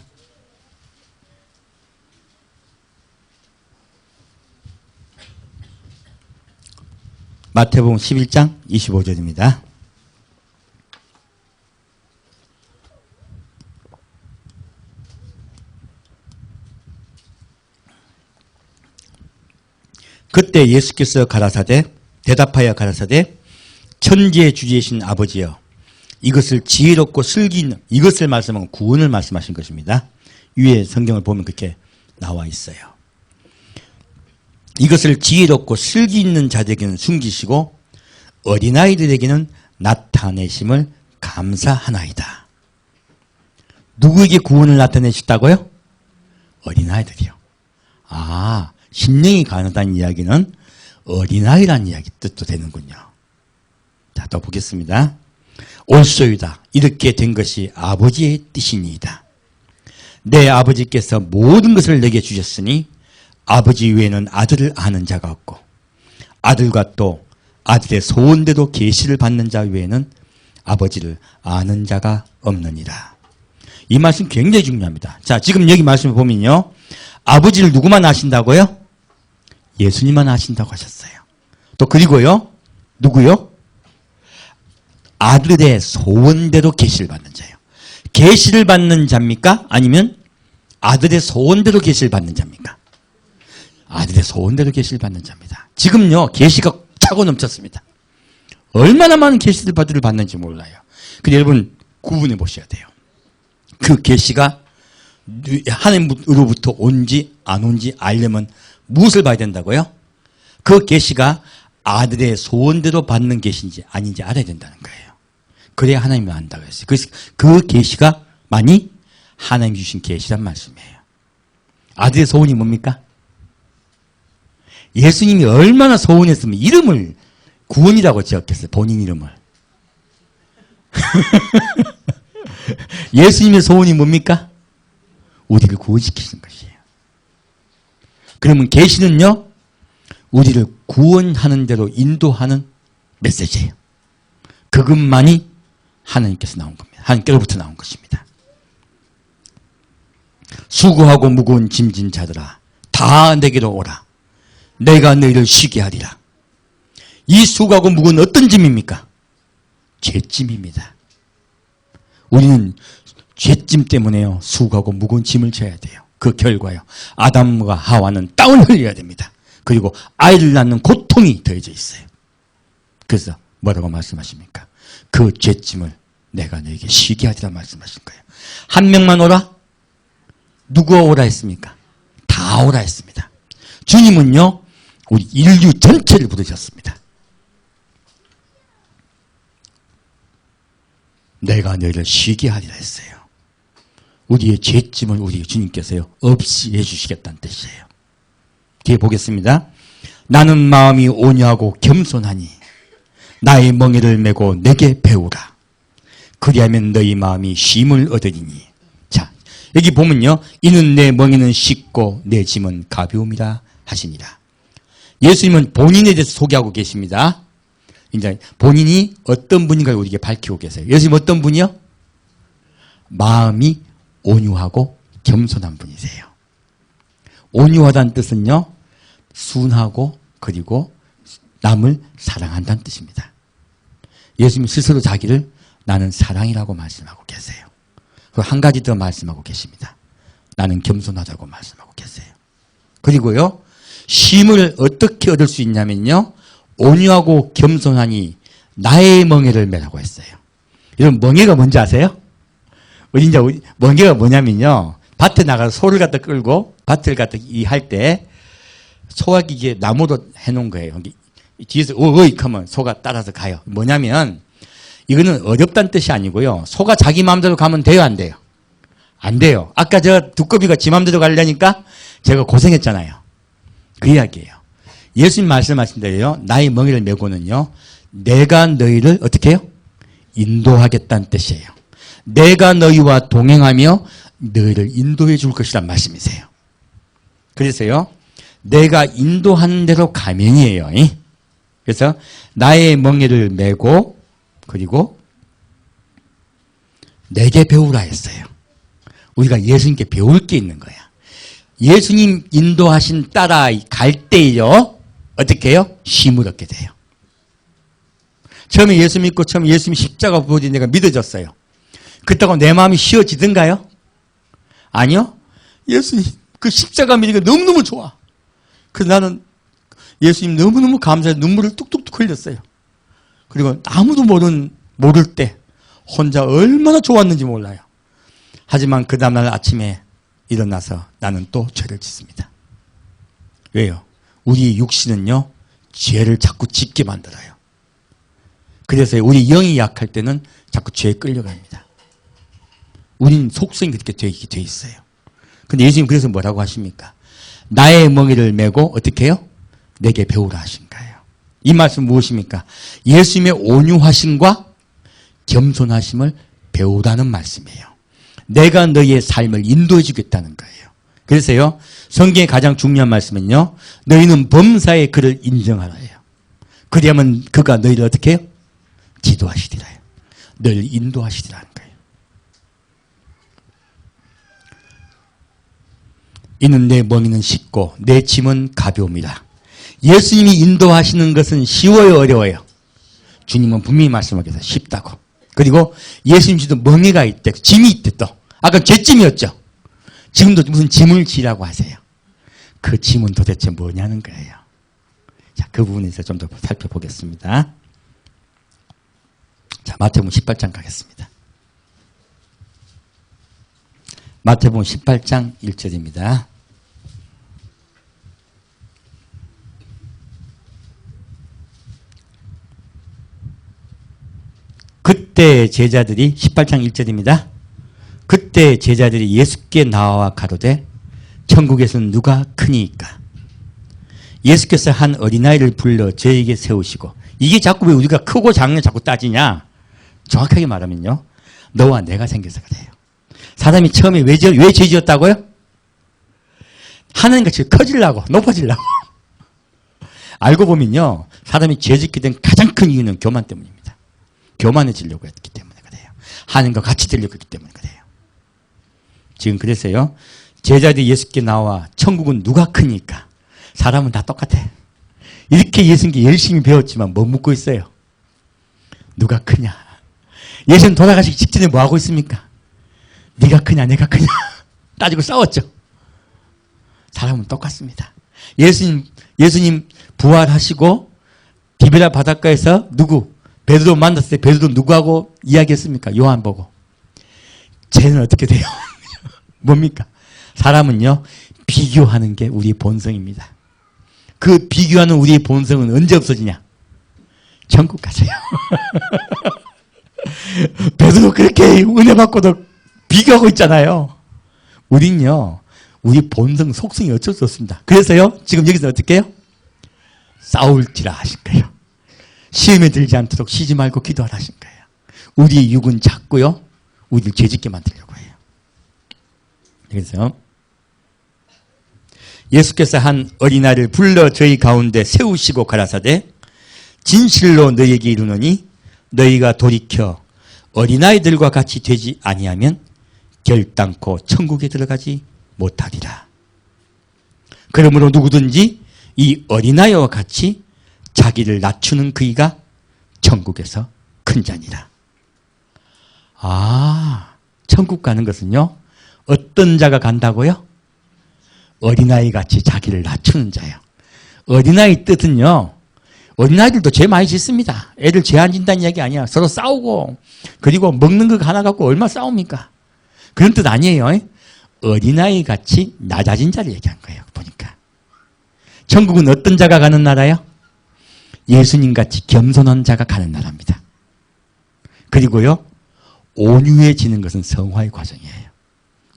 Speaker 1: 마태복음 11장 25절입니다. 그때 예수께서 대답하여 가라사대 천지의 주제이신 아버지여 이것을 지혜롭고 슬기 있는 이것을 말씀하고 구원을 말씀하신 것입니다. 위에 성경을 보면 그렇게 나와 있어요. 이것을 지혜롭고 슬기 있는 자들에게는 숨기시고 어린아이들에게는 나타내심을 감사하나이다. 누구에게 구원을 나타내셨다고요? 어린아이들이요. 심령이 가난하다는 이야기는 어린아이라는 이야기 뜻도 되는군요. 자, 또 보겠습니다. 옳소이다. 이렇게 된 것이 아버지의 뜻이니이다. 내 아버지께서 모든 것을 내게 주셨으니 아버지 외에는 아들을 아는 자가 없고 아들과 또 아들의 소원대로 계시를 받는 자 외에는 아버지를 아는 자가 없느니라. 이 말씀 굉장히 중요합니다. 자, 지금 여기 말씀을 보면요, 아버지를 누구만 아신다고요? 예수님만 아신다고 하셨어요. 또 그리고요, 누구요? 아들의 소원대로 계시를 받는 자예요. 계시를 받는 자입니까? 아니면 아들의 소원대로 계시를 받는 자입니까? 아들의 소원대로 계시를 받는 자입니다. 지금요, 계시가 차고 넘쳤습니다. 얼마나 많은 계시를 받는지 몰라요. 근데 여러분 구분해 보셔야 돼요. 그 계시가 하나님으로부터 온지 안 온지 알려면 무엇을 봐야 된다고요? 그 계시가 아들의 소원대로 받는 계시인지 아닌지 알아야 된다는 거예요. 그래야 하나님을 안다고 했어요. 그래서 그 계시가 많이 하나님 주신 계시란 말씀이에요. 아들의 소원이 뭡니까? 예수님이 얼마나 소원했으면 이름을 구원이라고 지었겠어요. 본인 이름을. 예수님의 소원이 뭡니까? 우리를 구원시키는 것이에요. 그러면 계시는요, 우리를 구원하는 대로 인도하는 메시지예요. 그것만이 하나님께서 나온 겁니다. 하나님께로부터 나온 것입니다. 수고하고 무거운 짐진 자들아 다 내게로 오라. 내가 너희를 쉬게 하리라. 이 수고하고 무거운 어떤 짐입니까? 죄짐입니다. 우리는 죄짐 때문에요, 수고하고 무거운 짐을 져야 돼요. 그 결과요, 아담과 하와는 땀을 흘려야 됩니다. 그리고 아이를 낳는 고통이 더해져 있어요. 그래서 뭐라고 말씀하십니까? 그 죄짐을 내가 너에게 쉬게 하리라 말씀하신 거예요. 한 명만 오라? 누구가 오라 했습니까? 다 오라 했습니다. 주님은요, 우리 인류 전체를 부르셨습니다. 내가 너희를 쉬게 하리라 했어요. 우리의 죄짐을 우리 주님께서요, 없이 해주시겠다는 뜻이에요. 뒤에 보겠습니다. 나는 마음이 온유하고 겸손하니 나의 멍에를 메고 내게 배우라. 그리하면 너희 마음이 쉼을 얻으리니. 자, 여기 보면요, 이는 내 멍에는 쉽고 내 짐은 가벼움이라 하시니라. 예수님은 본인에 대해서 소개하고 계십니다. 이제 본인이 어떤 분인가를 우리에게 밝히고 계세요. 예수님 어떤 분이요? 마음이 온유하고 겸손한 분이세요. 온유하다는 뜻은요, 순하고 그리고 남을 사랑한다는 뜻입니다. 예수님 스스로 자기를 나는 사랑이라고 말씀하고 계세요. 그리고 한 가지 더 말씀하고 계십니다. 나는 겸손하다고 말씀하고 계세요. 그리고요, 쉼을 어떻게 얻을 수 있냐면요, 온유하고 겸손하니 나의 멍에를 메라고 했어요. 여러분, 멍에가 뭔지 아세요? 이제 멍에가 뭐냐면요, 밭에 나가서 소를 갖다 끌고 밭을 갖다 할 때 소화기기에 나무로 해놓은 거예요. 뒤에서 어이 하면 소가 따라서 가요. 뭐냐면 이거는 어렵다는 뜻이 아니고요, 소가 자기 마음대로 가면 돼요, 안 돼요? 안 돼요. 아까 저 두꺼비가 지 마음대로 가려니까 제가 고생했잖아요. 그 이야기예요. 예수님 말씀하신 대로요, 나의 멍에를 메고는요, 내가 너희를 어떻게 해요? 인도하겠다는 뜻이에요. 내가 너희와 동행하며 너희를 인도해 줄 것이란 말씀이세요. 그래서요, 내가 인도하는 대로 가면이에요. 그래서 나의 멍에를 메고 그리고 내게 배우라 했어요. 우리가 예수님께 배울 게 있는 거야. 예수님 인도하신 따라 갈 때요, 어떻게 해요? 쉼을 얻게 돼요. 처음에 예수 믿고 처음에 예수님 십자가 부어진 내가 믿어졌어요. 그렇다고 내 마음이 쉬워지던가요? 아니요. 예수님 그 십자가 믿으니까 너무너무 좋아. 그래서 나는 예수님 너무너무 감사해서 눈물을 뚝뚝뚝 흘렸어요. 그리고 아무도 모를 때 혼자 얼마나 좋았는지 몰라요. 하지만 그 다음날 아침에 일어나서 나는 또 죄를 짓습니다. 왜요? 우리 육신은요, 죄를 자꾸 짓게 만들어요. 그래서 우리 영이 약할 때는 자꾸 죄에 끌려갑니다. 우린 속성이 그렇게 돼 있어요. 근데 예수님 그래서 뭐라고 하십니까? 나의 멍에를 메고 어떻게 해요? 내게 배우라 하신 거예요. 이 말씀 무엇입니까? 예수님의 온유하심과 겸손하심을 배우라는 말씀이에요. 내가 너희의 삶을 인도해 주겠다는 거예요. 그래서요, 성경의 가장 중요한 말씀은요, 너희는 범사의 그를 인정하라예요. 그리하면 그가 너희를 어떻게 해요? 지도하시리라요. 너희를 인도하시리라는 거예요. 이는 내 멍에는 쉽고 내 짐은 가벼움이라. 예수님이 인도하시는 것은 쉬워요, 어려워요? 주님은 분명히 말씀하셔서 쉽다고. 그리고 예수님도 멍에가 있대, 짐이 있대 또. 아까 죄짐이었죠. 지금도 무슨 짐을 지라고 하세요. 그 짐은 도대체 뭐냐는 거예요. 자, 그 부분에서 좀 더 살펴보겠습니다. 자, 마태복음 18장 가겠습니다. 마태복음 18장 1절입니다. 그때 제자들이 18장 1절입니다. 그때 제자들이 예수께 나와 가로되 천국에서는 누가 크니이까? 예수께서 한 어린아이를 불러 저에게 세우시고, 이게 자꾸 왜 우리가 크고 작은 자꾸 따지냐? 정확하게 말하면요, 너와 내가 생겨서 그래요. 사람이 처음에 왜 죄 지었다고요? 하나님같이 커지려고, 높아지려고. 알고 보면요, 사람이 죄 짓게 된 가장 큰 이유는 교만 때문입니다. 교만해지려고 했기 때문에 그래요. 하나님과 같이 되려고 했기 때문에 그래요. 지금 그래서요, 제자들이 예수께 나와 천국은 누가 크니까? 사람은 다 똑같아. 이렇게 예수님께 열심히 배웠지만 뭐 묻고 있어요? 누가 크냐? 예수님 돌아가시기 직전에 뭐 하고 있습니까? 네가 크냐 내가 크냐 따지고 싸웠죠. 사람은 똑같습니다. 예수님 부활하시고 디베라 바닷가에서 누구? 베드로 만났을 때 베드로 누구하고 이야기했습니까? 요한 보고. 쟤는 어떻게 돼요? 뭡니까? 사람은요, 비교하는 게 우리의 본성입니다. 그 비교하는 우리의 본성은 언제 없어지냐? 천국 가세요. 베드로 그렇게 은혜 받고도 비교하고 있잖아요. 우린요, 우리 본성, 속성이 어쩔 수 없습니다. 그래서요, 지금 여기서 어떻게 해요? 싸울지라 하신 거예요. 시험에 들지 않도록 쉬지 말고 기도하라 하신 거예요. 우리의 육은 작고요, 우리를 죄짓게 만들려고 해요. 그래서 예수께서 한 어린아이를 불러 저희 가운데 세우시고 가라사대 진실로 너희에게 이르노니 너희가 돌이켜 어린아이들과 같이 되지 아니하면 결단코 천국에 들어가지 못하리라. 그러므로 누구든지 이 어린아이와 같이 자기를 낮추는 그이가 천국에서 큰 자니라. 아, 천국 가는 것은요, 어떤 자가 간다고요? 어린아이 같이 자기를 낮추는 자예요. 어린아이 뜻은요, 어린아이들도 죄 많이 짓습니다. 애들 죄 안 짓는다는 이야기 아니야. 서로 싸우고, 그리고 먹는 거 하나 갖고 얼마나 싸웁니까? 그런 뜻 아니에요. 어린아이 같이 낮아진 자를 얘기한 거예요. 보니까. 천국은 어떤 자가 가는 나라요? 예수님 같이 겸손한 자가 가는 나라입니다. 그리고요, 온유해지는 것은 성화의 과정이에요.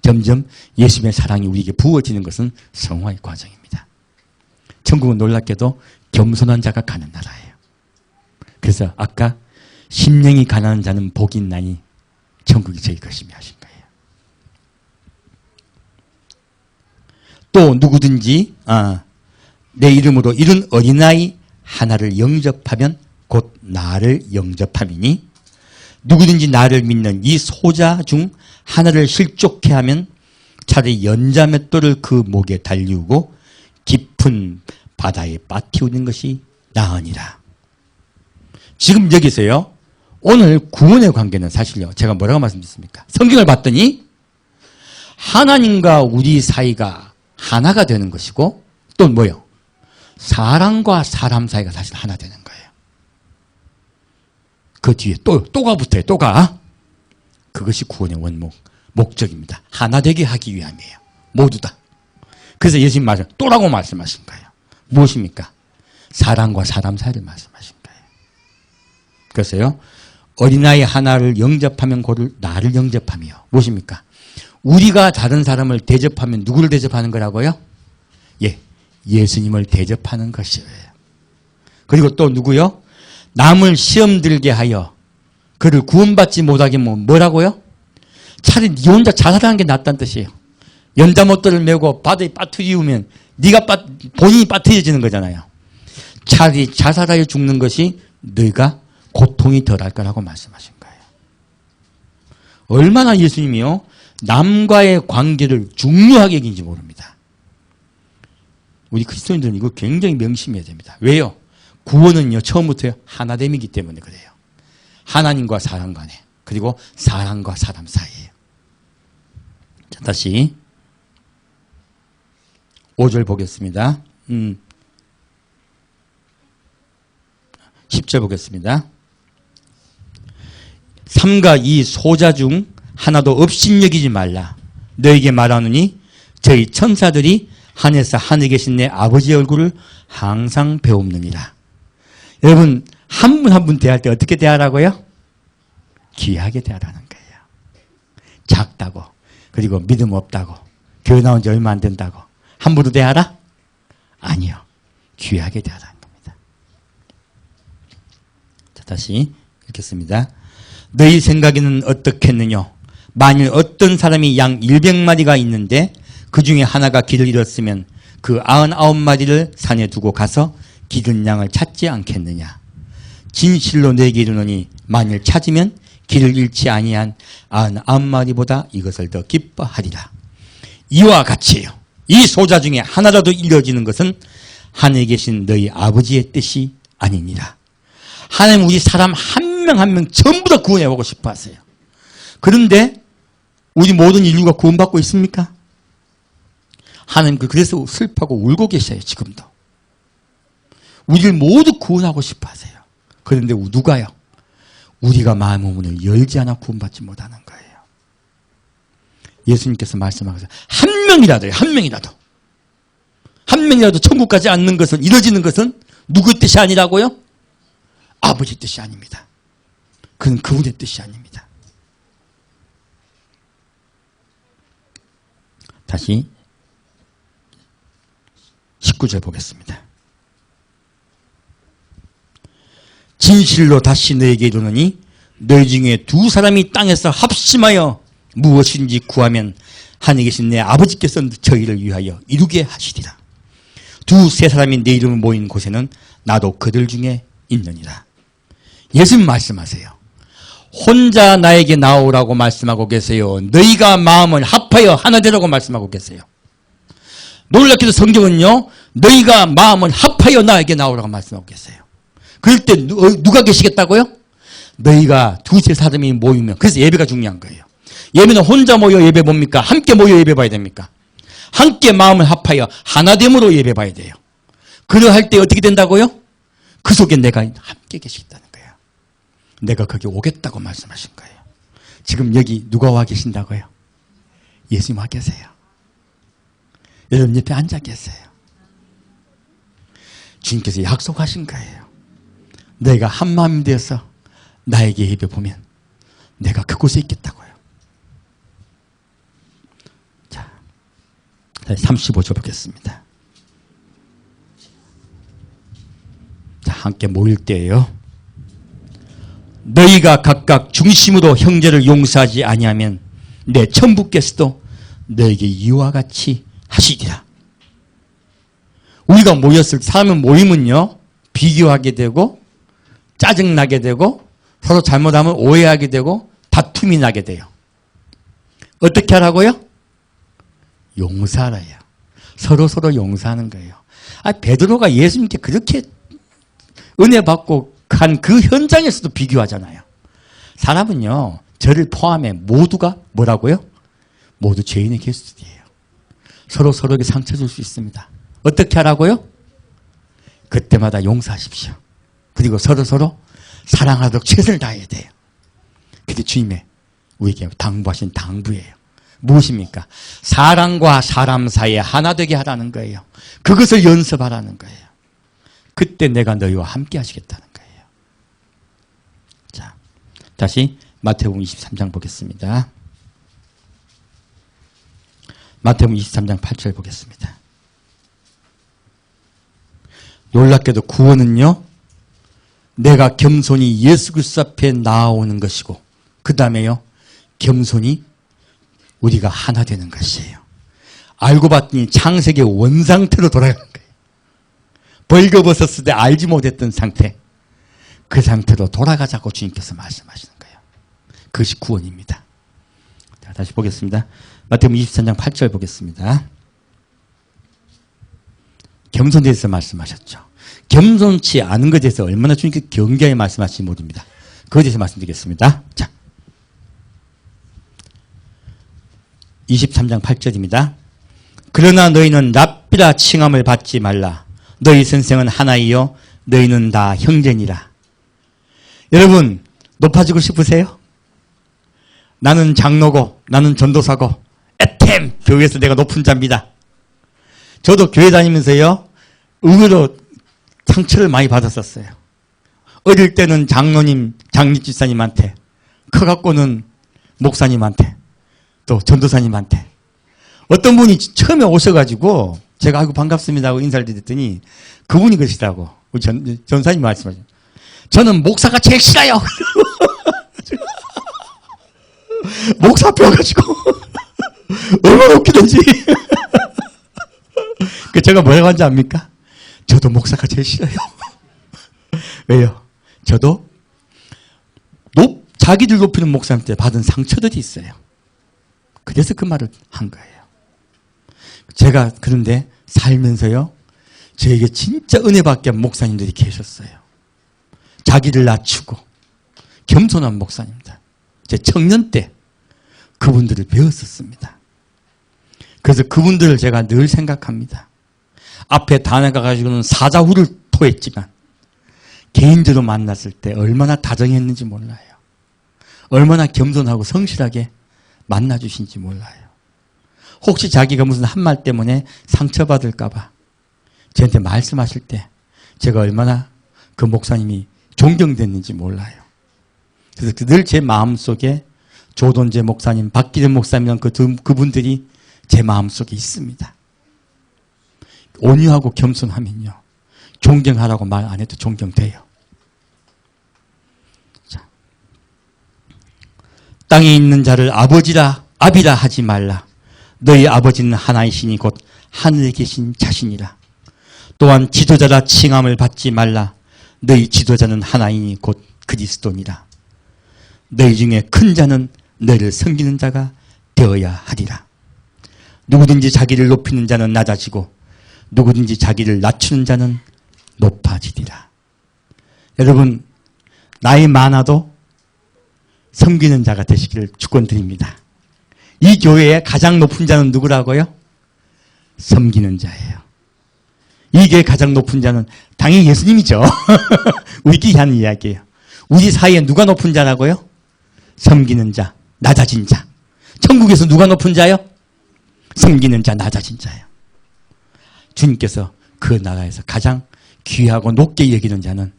Speaker 1: 점점 예수님의 사랑이 우리에게 부어지는 것은 성화의 과정입니다. 천국은 놀랍게도 겸손한 자가 가는 나라예요. 그래서 아까 심령이 가난한 자는 복이 있나니 천국이 저희 것이며 하신 거예요. 또 누구든지 내 이름으로 이른 어린아이 하나를 영접하면 곧 나를 영접함이니 누구든지 나를 믿는 이 소자 중 하나를 실족해 하면 차라리 연자맷돌을 그 목에 달리우고 깊은 바다에 빠뜨리는 것이 나으니라. 지금 여기서요, 오늘 구원의 관계는 사실요, 제가 뭐라고 말씀드렸습니까? 성경을 봤더니 하나님과 우리 사이가 하나가 되는 것이고, 또 뭐요? 사람과 사람 사이가 사실 하나 되는 거예요. 그 뒤에 또가 붙어요. 또가. 그것이 구원의 원목, 목적입니다. 하나 되게 하기 위함이에요. 모두 다. 그래서 예수님 또라고 말씀하신 거예요. 무엇입니까? 사람과 사람 사이를 말씀하신 거예요. 그래서요, 어린아이 하나를 영접하면 곧 나를 영접하며, 무엇입니까? 우리가 다른 사람을 대접하면 누구를 대접하는 거라고요? 예, 예수님을 대접하는 것이에요. 그리고 또 누구요? 남을 시험 들게 하여 그를 구원받지 못하게 하면 뭐라고요? 차라리 네 혼자 자살하는 게 낫다는 뜻이에요. 연자못돌을 메고 바다에 빠뜨리우면 본인이 빠뜨려지는 거잖아요. 차라리 자살하여 죽는 것이 너희가 고통이 덜할 거라고 말씀하신 거예요. 얼마나 예수님이요, 남과의 관계를 중요하게 여긴지 모릅니다. 우리 그리스도인들은 이거 굉장히 명심해야 됩니다. 왜요? 구원은요, 처음부터 하나됨이기 때문에 그래요. 하나님과 사람 간에, 그리고 사람과 사람 사이에요. 자, 다시 5절 보겠습니다. 10절 보겠습니다. 삼가 이 소자 중 하나도 업신여기지 말라. 너에게 말하노니 저희 천사들이 하늘에서 하늘에 계신 내 아버지의 얼굴을 항상 배웁느니라. 여러분, 한 분 한 분 대할 때 어떻게 대하라고요? 귀하게 대하라는 거예요. 작다고, 그리고 믿음 없다고, 교회 나온 지 얼마 안 된다고 함부로 대하라? 아니요. 귀하게 대하라는 겁니다. 자, 다시 읽겠습니다. 너희 생각에는 어떻겠느냐? 만일 어떤 사람이 양 100마리가 있는데 그 중에 하나가 길을 잃었으면 그 99마리를 산에 두고 가서 기른 양을 찾지 않겠느냐? 진실로 내게 이르노니 만일 찾으면 길을 잃지 아니한 99마리보다 이것을 더 기뻐하리라. 이와 같이요, 이 소자 중에 하나라도 잃어지는 것은 하늘에 계신 너희 아버지의 뜻이 아니니라. 하나님 우리 사람 한 명 한 명 전부 다 구원해보고 싶어 하세요. 그런데 우리 모든 인류가 구원받고 있습니까? 하나님 그래서 슬퍼하고 울고 계셔요. 지금도. 우리를 모두 구원하고 싶어 하세요. 그런데 누가요? 우리가 마음의 문을 열지 않아 구원받지 못하는 거예요. 예수님께서 말씀하셔서 한 명이라도요. 한 명이라도 천국 가지 않는 것은, 이루어지는 것은 누구 뜻이 아니라고요? 아버지 뜻이 아닙니다. 그건 그분의 뜻이 아닙니다. 다시 19절 보겠습니다. 진실로 다시 너에게 이르노니 너희 중에 두 사람이 땅에서 합심하여 무엇인지 구하면 하늘에 계신 내 아버지께서 저희를 위하여 이루게 하시리라. 두세 사람이 내 이름을 모인 곳에는 나도 그들 중에 있느니라. 예수님 말씀하세요. 혼자 나에게 나오라고 말씀하고 계세요. 너희가 마음을 합하여 하나 되라고 말씀하고 계세요. 놀랍게도 성경은요, 너희가 마음을 합하여 나에게 나오라고 말씀하고 계세요. 그럴 때 누가 계시겠다고요? 너희가 두세 사람이 모이면. 그래서 예배가 중요한 거예요. 예배는 혼자 모여 예배 봅니까? 함께 모여 예배 봐야 됩니까? 함께 마음을 합하여 하나됨으로 예배 봐야 돼요. 그러할 때 어떻게 된다고요? 그 속에 내가 함께 계시겠다는 거예요. 내가 거기 오겠다고 말씀하신 거예요. 지금 여기 누가 와 계신다고요? 예수님 와 계세요. 여러분 옆에 앉아 계세요. 주님께서 약속하신 거예요. 내가 한마음이 되어서 나에게 예배 보면 내가 그곳에 있겠다고요. 자, 35절 보겠습니다. 자, 함께 모일 때예요. 너희가 각각 중심으로 형제를 용서하지 아니하면 내 천부께서도 너에게 이와 같이 하시리라. 우리가 모였을 때, 사람은 모이면요, 비교하게 되고 짜증나게 되고 서로 잘못하면 오해하게 되고 다툼이 나게 돼요. 어떻게 하라고요? 용서하라요. 서로 용서하는 거예요. 베드로가 예수님께 그렇게 은혜 받고 간 그 현장에서도 비교하잖아요. 사람은요, 저를 포함해 모두가 뭐라고요? 모두 죄인의 개수들이에요. 서로에게 상처 줄 수 있습니다. 어떻게 하라고요? 그때마다 용서하십시오. 그리고 서로 사랑하도록 최선을 다해야 돼요. 그게 주님의 우리에게 당부하신 당부예요. 무엇입니까? 사람과 사람 사이에 하나 되게 하라는 거예요. 그것을 연습하라는 거예요. 그때 내가 너희와 함께 하시겠다는 거예요. 자, 다시 마태복음 23장 보겠습니다. 마태복음 23장 8절 보겠습니다. 놀랍게도 구원은요, 내가 겸손히 예수 그리스도 앞에 나아오는 것이고, 그 다음에요, 겸손히 우리가 하나 되는 것이에요. 알고 봤더니 창세기 원상태로 돌아가는 거예요. 벌거벗었을 때 알지 못했던 상태, 그 상태로 돌아가자고 주님께서 말씀하시는 거예요. 그것이 구원입니다. 자, 다시 보겠습니다. 마태복음 23장 8절 보겠습니다. 겸손에 대해서 말씀하셨죠. 겸손치 않은 것에 대해서 얼마나 주님께서 경계하게 말씀하실지 모릅니다. 그것에 대해서 말씀드리겠습니다. 자, 23장 8절입니다. 그러나 너희는 랍비라 칭함을 받지 말라. 너희 선생은 하나이요 너희는 다 형제니라. 여러분, 높아지고 싶으세요? 나는 장로고 나는 전도사고 에템 교회에서 내가 높은 자입니다. 저도 교회 다니면서요, 의외로 상처를 많이 받았었어요. 어릴 때는 장로님, 장립집사님한테, 커갖고는 목사님한테, 또 전도사님한테. 어떤 분이 처음에 오셔가지고 제가 아이고 반갑습니다 하고 인사를 드렸더니 그분이 그러시더라고. 우리 전사님 말씀하시죠. 저는 목사가 제일 싫어요. 목사 앞에 와가지고 얼마나 웃기던지. 제가 뭐라고 한지 압니까? 저도 목사가 제일 싫어요. 왜요? 저도 자기들 높이는 목사님한테 받은 상처들이 있어요. 그래서 그 말을 한 거예요. 제가 그런데 살면서요, 저에게 진짜 은혜 받게 한 목사님들이 계셨어요. 자기를 낮추고 겸손한 목사님들. 제 청년 때 그분들을 배웠었습니다. 그래서 그분들을 제가 늘 생각합니다. 앞에 다 나가가지고는 사자후를 토했지만 개인적으로 만났을 때 얼마나 다정했는지 몰라요. 얼마나 겸손하고 성실하게 만나주신지 몰라요. 혹시 자기가 무슨 한 말 때문에 상처받을까봐 저한테 말씀하실 때 제가 얼마나 그 목사님이 존경됐는지 몰라요. 그래서 늘 제 마음속에 조돈재 목사님, 박기den 목사님이란 그분들이 제 마음속에 있습니다. 온유하고 겸손하면요, 존경하라고 말 안 해도 존경돼요. 자, 땅에 있는 자를 아버지라 아비라 하지 말라. 너희 아버지는 하나이시니 곧 하늘에 계신 자신이라. 또한 지도자라 칭함을 받지 말라. 너희 지도자는 하나이니 곧 그리스도니라. 너희 중에 큰 자는 너희를 섬기는 자가 되어야 하리라. 누구든지 자기를 높이는 자는 낮아지고 누구든지 자기를 낮추는 자는 높아지리라. 여러분, 나이 많아도 섬기는 자가 되시기를 축원드립니다. 이 교회의 가장 높은 자는 누구라고요? 섬기는 자예요. 이 교회의 가장 높은 자는 당연히 예수님이죠. 우리끼리 하는 이야기예요. 우리 사이에 누가 높은 자라고요? 섬기는 자, 낮아진 자. 천국에서 누가 높은 자요? 섬기는 자, 낮아진 자예요. 주님께서 그 나라에서 가장 귀하고 높게 여기는 자는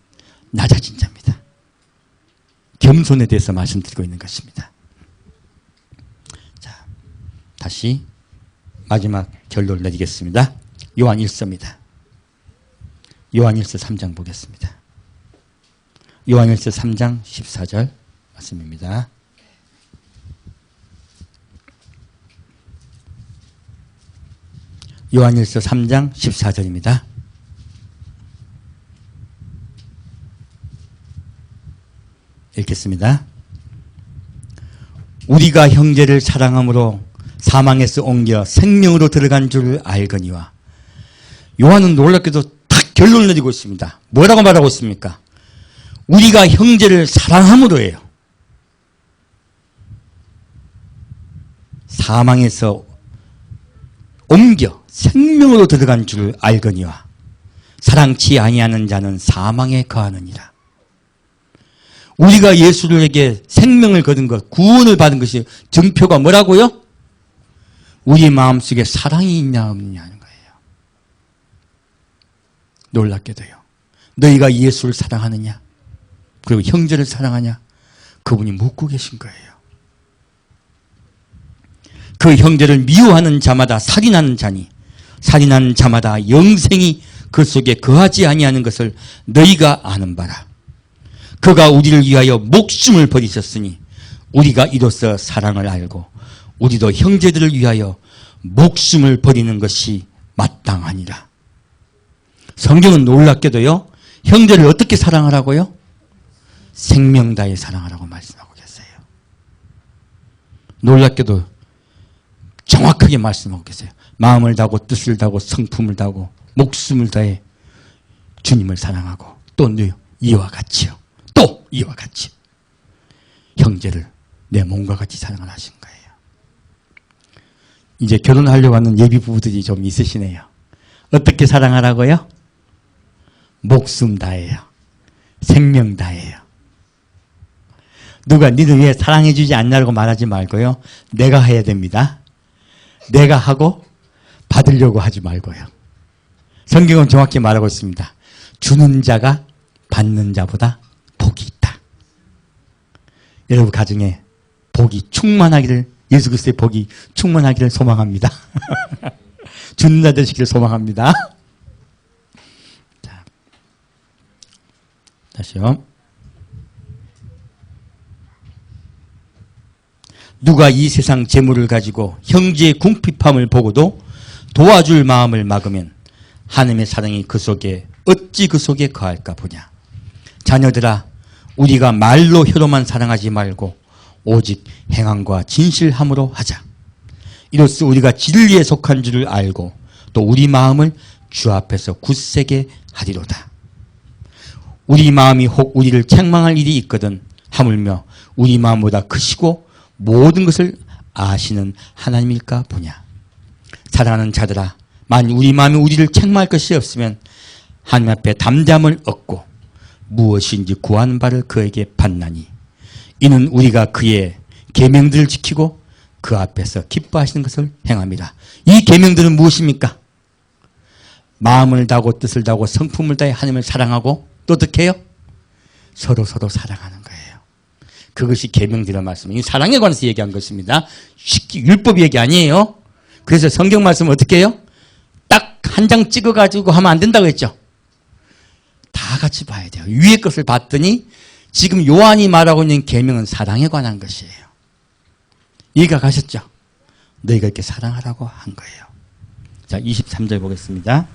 Speaker 1: 낮아진 자입니다. 겸손에 대해서 말씀드리고 있는 것입니다. 자, 다시 마지막 결론을 내리겠습니다. 요한 1서입니다. 요한 1서 3장 보겠습니다. 요한 1서 3장 14절 말씀입니다. 요한 1서 3장 14절입니다. 읽겠습니다. 우리가 형제를 사랑함으로 사망에서 옮겨 생명으로 들어간 줄 알거니와. 요한은 놀랍게도 딱 결론을 내리고 있습니다. 뭐라고 말하고 있습니까? 우리가 형제를 사랑함으로예요. 사망에서 옮겨 생명으로 들어간 줄 알거니와 사랑치 아니하는 자는 사망에 거하느니라. 우리가 예수에게 생명을 거둔 것, 구원을 받은 것이 증표가 뭐라고요? 우리 마음속에 사랑이 있냐 없느냐 하는 거예요. 놀랍게도요. 너희가 예수를 사랑하느냐, 그리고 형제를 사랑하냐, 그분이 묻고 계신 거예요. 그 형제를 미워하는 자마다 살인하는 자니 살인하는 자마다 영생이 그 속에 거하지 아니하는 것을 너희가 아는 바라. 그가 우리를 위하여 목숨을 버리셨으니 우리가 이로써 사랑을 알고 우리도 형제들을 위하여 목숨을 버리는 것이 마땅하니라. 성경은 놀랍게도요, 형제를 어떻게 사랑하라고요? 생명 다해 사랑하라고 말씀하고 계세요. 놀랍게도 정확하게 말씀하고 계세요. 마음을 다하고 뜻을 다하고 성품을 다하고 목숨을 다해 주님을 사랑하고 또 이와 같이요. 또 이와 같이 형제를 내 몸과 같이 사랑을 하신 거예요. 이제 결혼하려고 하는 예비 부부들이 좀 있으시네요. 어떻게 사랑하라고요? 목숨 다해요. 생명 다해요. 누가 니들 왜 사랑해 주지 않냐고 말하지 말고요. 내가 해야 됩니다. 내가 하고 받으려고 하지 말고요. 성경은 정확히 말하고 있습니다. 주는 자가 받는 자보다 복이 있다. 여러분 가정에 복이 충만하기를, 예수 그리스도의 복이 충만하기를 소망합니다. 주는 자 되시기를 소망합니다. 자, 다시요. 누가 이 세상 재물을 가지고 형제의 궁핍함을 보고도 도와줄 마음을 막으면 하나님의 사랑이 그 속에 어찌 그 속에 거할까 보냐. 자녀들아, 우리가 말로 혀로만 사랑하지 말고 오직 행함과 진실함으로 하자. 이로써 우리가 진리에 속한 줄을 알고 또 우리 마음을 주 앞에서 굳세게 하리로다. 우리 마음이 혹 우리를 책망할 일이 있거든 하물며 우리 마음보다 크시고 모든 것을 아시는 하나님일까 보냐. 사랑하는 자들아, 만일 우리 마음이 우리를 책망할 것이 없으면 하나님 앞에 담대함을 얻고 무엇인지 구하는 바를 그에게 받나니 이는 우리가 그의 계명들을 지키고 그 앞에서 기뻐하시는 것을 행합니다. 이 계명들은 무엇입니까? 마음을 다하고 뜻을 다하고 성품을 다해 하나님을 사랑하고 또 어떻게 해요? 서로 사랑하는 거예요. 그것이 계명들의 말씀이에요. 사랑에 관해서 얘기한 것입니다. 쉽게 율법 얘기 아니에요. 그래서 성경 말씀은 어떻게 해요? 딱 한 장 찍어가지고 하면 안 된다고 했죠. 다 같이 봐야 돼요. 위의 것을 봤더니 지금 요한이 말하고 있는 계명은 사랑에 관한 것이에요. 이해가 가셨죠? 너희가 이렇게 사랑하라고 한 거예요. 자, 23절 보겠습니다.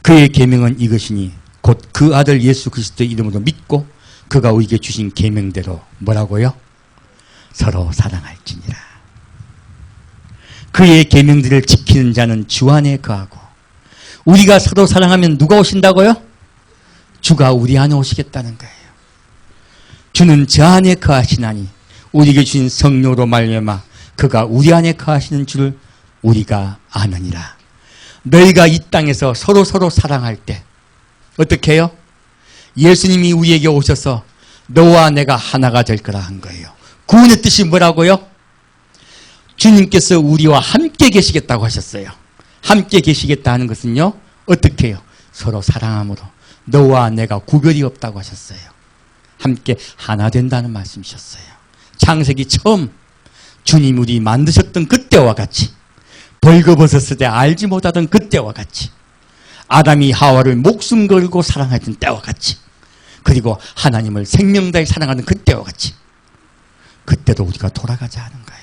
Speaker 1: 그의 계명은 이것이니 곧 그 아들 예수 그리스도의 이름으로 믿고 그가 우리에게 주신 계명대로 뭐라고요? 서로 사랑할지니라. 그의 계명들을 지키는 자는 주 안에 거하고 우리가 서로 사랑하면 누가 오신다고요? 주가 우리 안에 오시겠다는 거예요. 주는 저 안에 거하시나니 우리에게 주신 성령으로 말미암아 그가 우리 안에 거하시는 줄을 우리가 아느니라. 너희가 이 땅에서 서로 사랑할 때 어떻게 해요? 예수님이 우리에게 오셔서 너와 내가 하나가 될 거라 한 거예요. 구원의 뜻이 뭐라고요? 주님께서 우리와 함께 계시겠다고 하셨어요. 함께 계시겠다 하는 것은요, 어떻게 해요? 서로 사랑함으로 너와 내가 구별이 없다고 하셨어요. 함께 하나 된다는 말씀이셨어요. 창세기 처음 주님 우리 만드셨던 그때와 같이, 벌거벗었을 때 알지 못하던 그때와 같이, 아담이 하와를 목숨 걸고 사랑하던 때와 같이, 그리고 하나님을 생명 다해 사랑하는 그때와 같이, 그때도 우리가 돌아가자 하는 거예요.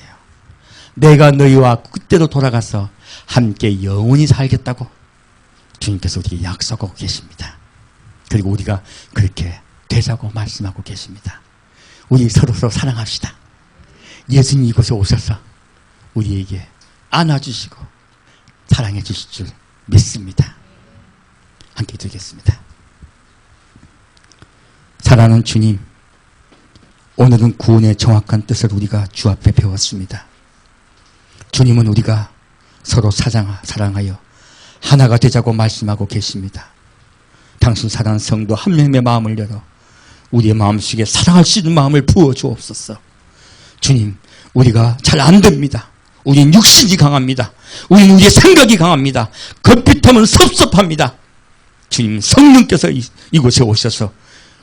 Speaker 1: 내가 너희와 그때로 돌아가서 함께 영원히 살겠다고 주님께서 우리에게 약속하고 계십니다. 그리고 우리가 그렇게 되자고 말씀하고 계십니다. 우리 서로 사랑합시다. 예수님 이곳에 오셔서 우리에게 안아주시고 사랑해 주실 줄 믿습니다. 함께 드리겠습니다. 사랑하는 주님, 오늘은 구원의 정확한 뜻을 우리가 주 앞에 배웠습니다. 주님은 우리가 서로 사랑하여 하나가 되자고 말씀하고 계십니다. 당신 사랑하는 성도 한 명의 마음을 열어 우리의 마음속에 사랑할 수 있는 마음을 부어주옵소서. 주님, 우리가 잘 안 됩니다. 우린 육신이 강합니다. 우리는 우리의 생각이 강합니다. 급빛하면 섭섭합니다. 주님, 성령께서 이곳에 오셔서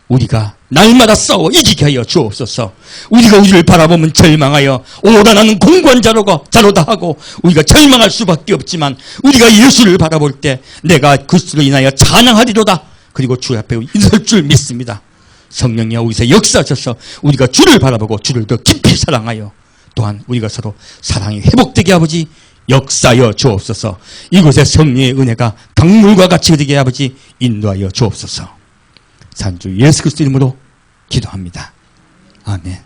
Speaker 1: 우리가 날마다 싸워 이기게 하여 주옵소서. 우리가 우리를 바라보면 절망하여 오라 나는 공고한 자로다 하고 우리가 절망할 수밖에 없지만, 우리가 예수를 바라볼 때 내가 그리스도로 인하여 찬양하리로다. 그리고 주 앞에 있을 줄 믿습니다. 성령이 우리에서 역사하셔서 우리가 주를 바라보고 주를 더 깊이 사랑하여, 또한 우리가 서로 사랑이 회복되게 아버지 역사하여 주옵소서. 이곳에 성령의 은혜가 강물과 같이 흐르게 아버지 인도하여 주옵소서. 산주 예수 그리스도 이름으로 기도합니다. 아멘.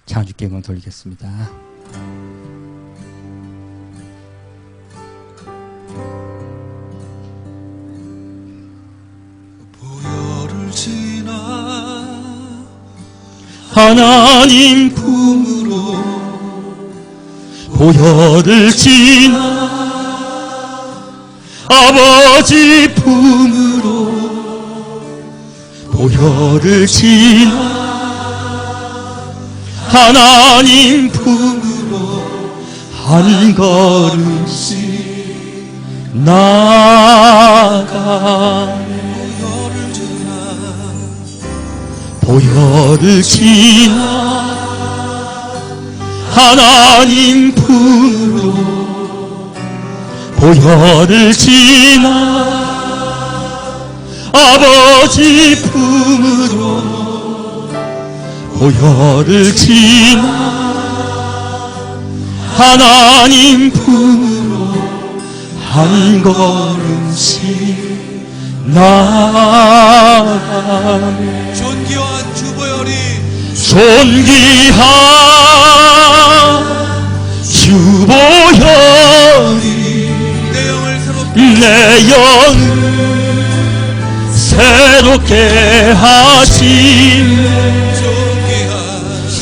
Speaker 1: 창주께 영광 돌리겠습니다.
Speaker 2: 보혈을 지나
Speaker 1: 하나님 품으로 보혈을 지나 아버지 품으로 보혈을 지나 하나님 품으로 한 걸음씩 나아가네. 보혈을 지나 하나님 품으로 보혈을 지나 아버지 품으로 보혈을 지나 하나님 품으로 한 걸음씩 나아가네.
Speaker 2: 존귀한 주보혈이
Speaker 1: 내 영을 새롭게 하시네.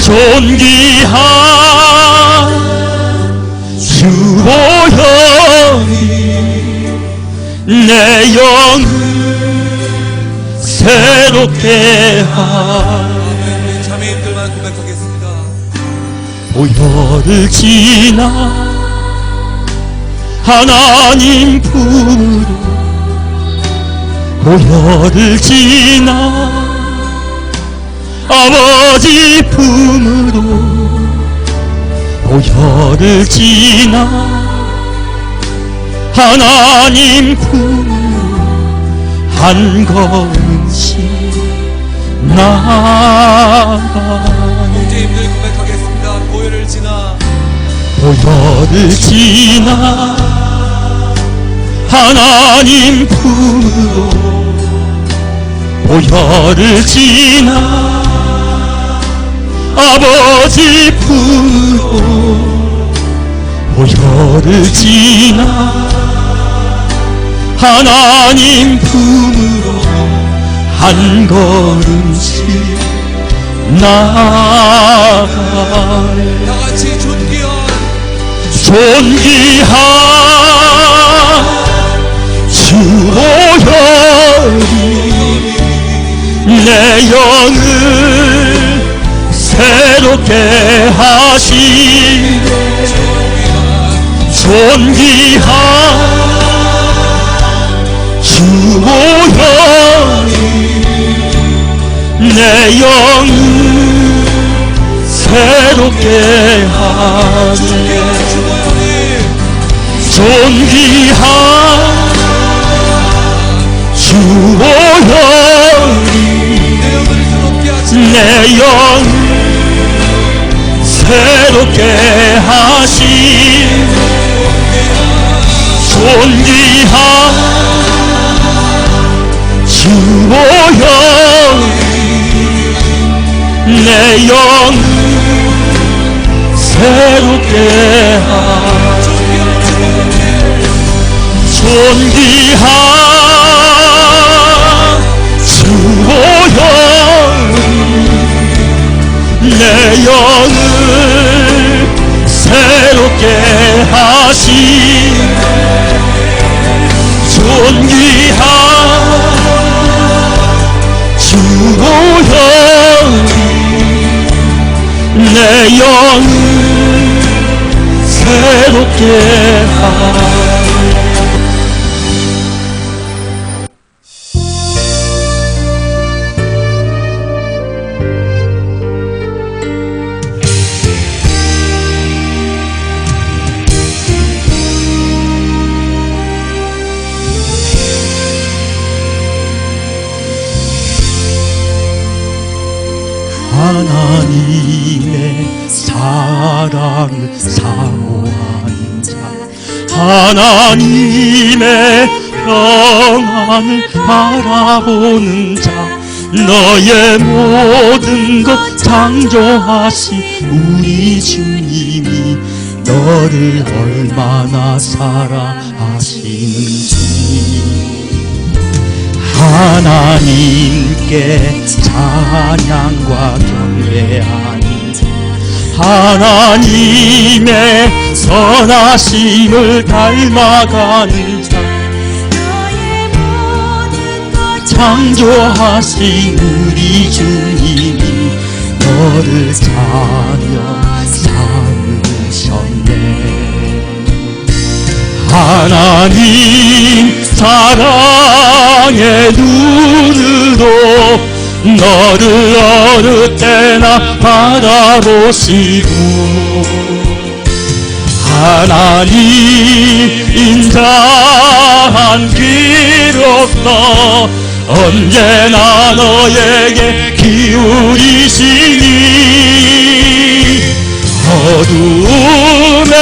Speaker 1: 존귀한 주보혈이 내 영을 새롭게
Speaker 2: 아멘. 자매님들만 고백하겠습니다.
Speaker 1: 보혈을 지나 하나님 품으로 보혈을 지나 아버지 품으로 보혈을 지나 하나님 품으로 한 걸음씩 나아가
Speaker 2: 형제님들 고백하겠습니다. 보혈을 지나
Speaker 1: 보혈을 지나 하나님 품으로 보혈을 지나 아버지 품으로 보혈을 지나 하나님 품으로 한 걸음씩 나아가네.
Speaker 2: 다같이
Speaker 1: 존귀한 주 보혈이 내 영을 새롭게 하시네. 존귀한 주 보혈이 내 영을 새롭게 하네. 존귀한 주 보혈이 내 영을 새롭게 하시네. 존귀한 주 보혈이 내 영을 새롭게 하네. 존귀한 주 보혈이 내 영을 새롭게 하시네. 존귀한 주 보혈이 내 영을 새롭게 하네. 하나님의 사랑을 사모하는 자, 하나님의 평안을 바라보는 자, 너의 모든 것 창조하신 우리 주님이 너를 얼마나 사랑하시는지 하나님께 찬양과 경배하는 자, 하나님의 선하심을 닮아가는 자, 너의 모든 것 창조하신 우리 주님이 너를 자녀 삼으셨네. 하나님 사랑의 눈으로 너를 어느 때나 바라보시고 하나님 인자한 기록도 언제나 너에게 기울이시니 어두움에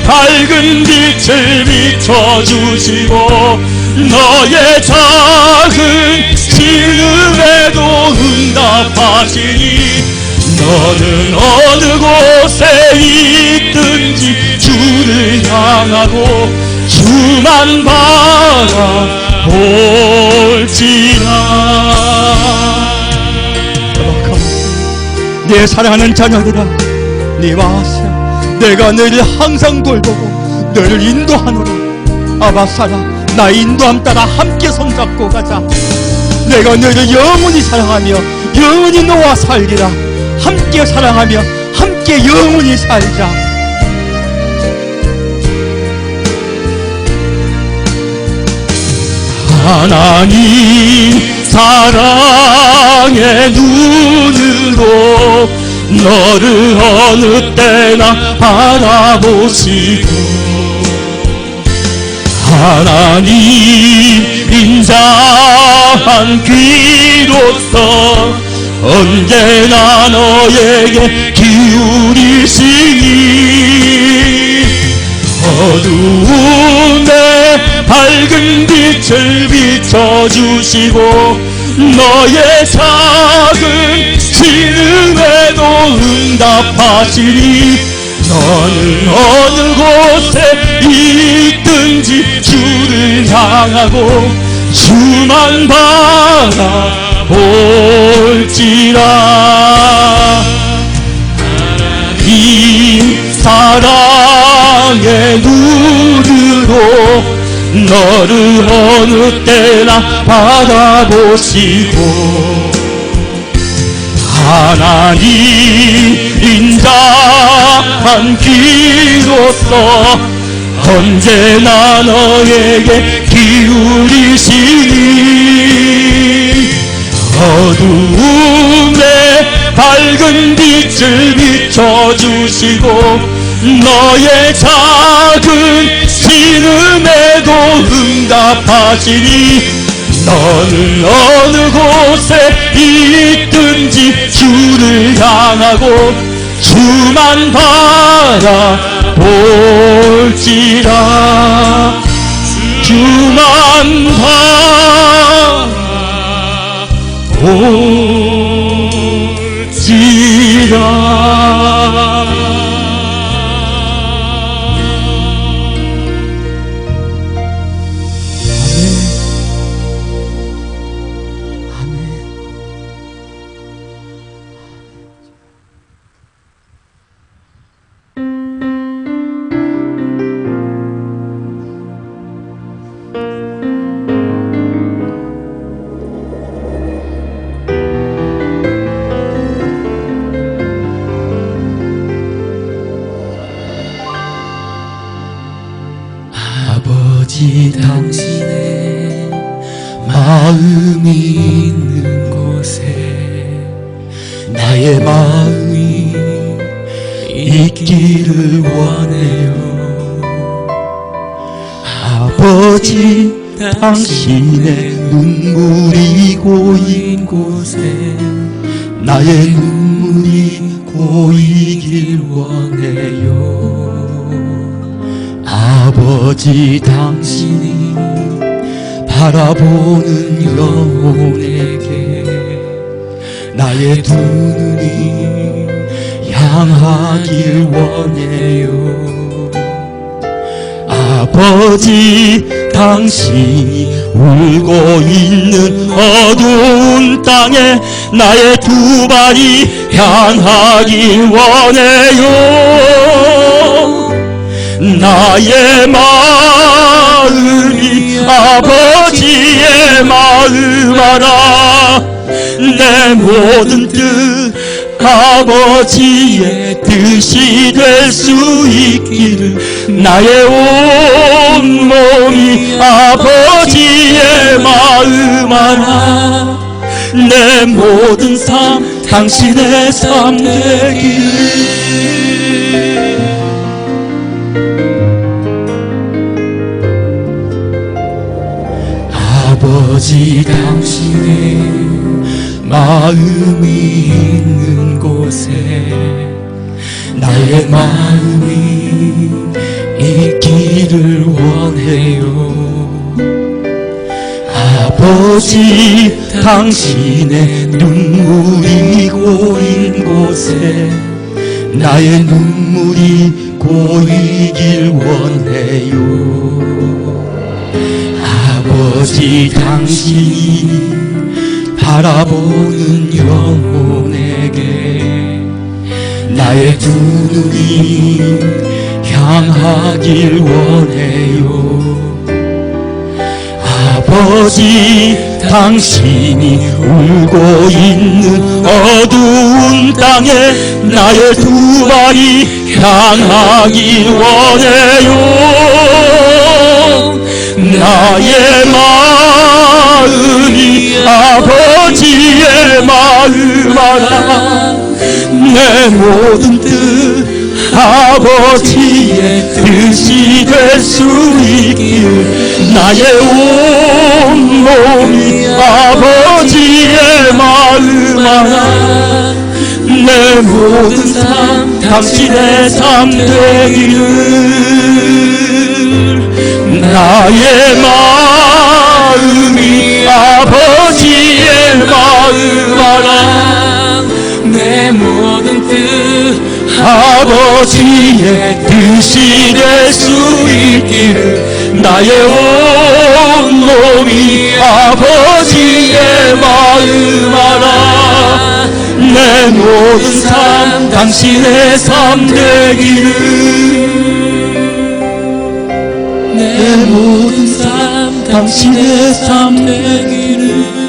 Speaker 1: 밝은 빛을 비춰주시고 너의 작은 신음에도 응답하시니 너는 어느 곳에 있든지 주를 향하고 주만 바라볼지라. 내 사랑하는 자녀들아, 네 와서 내가 너를 항상 돌보고 너를 인도하노라. 아바사라, 나 인도함 따라 함께 손잡고 가자. 내가 너희를 영원히 사랑하며 영원히 너와 살리라. 함께 사랑하며 함께 영원히 살자. 하나님 사랑의 눈으로 너를 어느 때나 바라보시고 하나님 인자한 귀로서 언제나 너에게 기울이시니 어두움에 밝은 빛을 비춰주시고 너의 작은 신음에도 응답하시니 너는 어느 곳에 있든지 주를 향하고 주만 바라볼지라. 이 사랑의 눈으로 너를 어느 때나 바라보시고 하나님 인자한 귀로서 언제나 너에게 기울이시니 어두움에 밝은 빛을 비춰주시고 너의 작은 신음에도 응답하시니 너는 어느 곳에 있든지 주를 향하고 주만 바라볼지라. 주만 바라볼지라. 아버지 당신의 마음이 있는 곳에 나의 마음이 있기를 원해요. 아버지 당신의 눈물이 고인 곳에 나의 눈물이 고이길 원해요. 아버지 당신이 바라보는 영혼에게 나의 두 눈이 향하길 원해요. 아버지 당신이 울고 있는 어두운 땅에 나의 두 발이 향하길 원해요. 나의 마음이 아버지의 마음 알아. 내 모든 뜻 아버지의 뜻이 될 수 있기를 나의 온 몸이 아버지의 마음 알아. 내 모든 삶 당신의 삶 되기를. 아버지 당신의 마음이 있는 곳에 나의 마음이 있기를 원해요. 아버지 당신의 눈물이 고인 곳에 나의 눈물이 고이길 원해요. 아버지 당신이 바라보는 영혼에게 나의 두 눈이 향하길 원해요. 아버지 당신이 울고 있는 어두운 땅에 나의 두 발이 향하길 원해요. 나의 마음이 아버지의 마음 알아. 내 모든 뜻 아버지의 뜻이 될 수 있길 나의 온 몸이 아버지의 마음 알아. 내 모든 삶 당신의 삶 되기를 나의 마음이 아버지의 마음 알아.
Speaker 3: 내 모든 뜻
Speaker 1: 아버지의 뜻이 될 수 있기를 나의 온 몸이 아버지의 마음 알아. 내 모든 삶 당신의 삶 되기를 내 모든 삶 당신의 삶 되기를.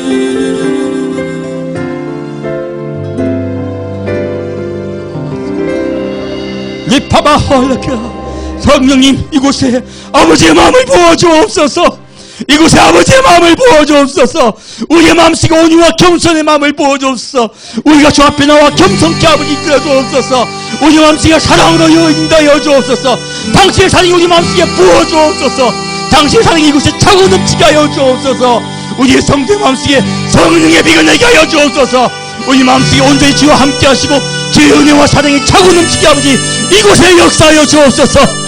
Speaker 1: 리파바 헐라카 성령님 이곳에 아버지의 마음을 부어주옵소서. 이곳에 아버지의 마음을 부어주옵소서. 우리의 마음속에 온유와 겸손의 마음을 부어주옵소서. 우리가 주 앞에 나와 겸손케 아버지 이끌어주옵소서. 우리 마음속에 사랑으로 인도하여 주옵소서. 당신의 사랑이 우리 마음속에 부어주옵소서. 당신의 사랑이 이곳에 차고 넘치게 하여 주옵소서. 우리의 성도의 마음속에 성령의 비가 내게 하여 주옵소서. 우리 마음속에 온전히 주와 함께 하시고 주의 은혜와 사랑이 차고 넘치게 아버지 이곳에 역사하여 주옵소서.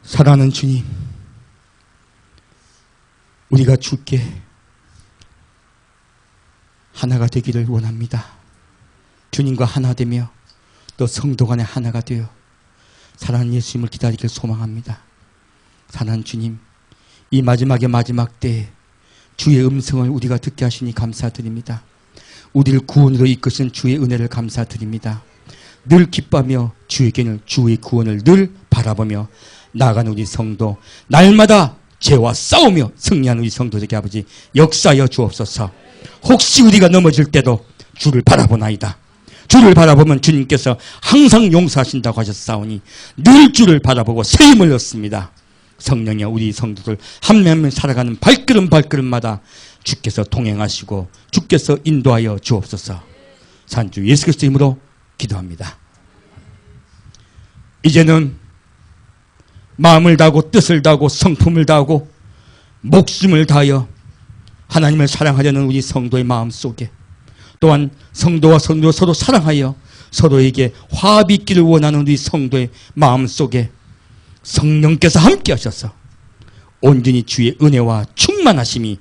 Speaker 1: 사랑하는 주님, 우리가 주께 하나가 되기를 원합니다. 주님과 하나 되며 또 성도 간에 하나가 되어 사랑하는 예수님을 기다리길 소망합니다. 사랑하는 주님, 이 마지막의 마지막 때 주의 음성을 우리가 듣게 하시니 감사드립니다. 우리를 구원으로 이끄신 주의 은혜를 감사드립니다. 늘 기뻐하며 주에게는 주의 구원을 늘 바라보며 나아가는 우리 성도, 날마다 죄와 싸우며 승리하는 우리 성도들에게 아버지 역사하여 주옵소서. 혹시 우리가 넘어질 때도 주를 바라보나이다. 주를 바라보면 주님께서 항상 용서하신다고 하셨사오니 늘 주를 바라보고 새 힘을 얻습니다. 성령의 우리 성도들 한 명 한 명 살아가는 발걸음마다 주께서 동행하시고 주께서 인도하여 주옵소서. 산주 예수 그리스도 이름으로 기도합니다. 이제는 마음을 다하고 뜻을 다하고 성품을 다하고 목숨을 다하여 하나님을 사랑하려는 우리 성도의 마음 속에, 또한 성도와 성도 서로 사랑하여 서로에게 화합이 있기를 원하는 우리 성도의 마음 속에 성령께서 함께 하셔서 온전히 주의 은혜와 충만하심이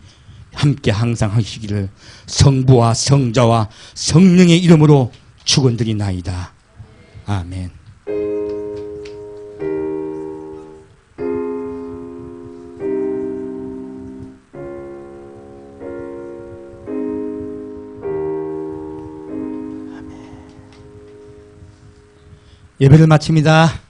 Speaker 1: 함께 항상 하시기를 성부와 성자와 성령의 이름으로 축원드리나이다. 아멘. 예배를 마칩니다.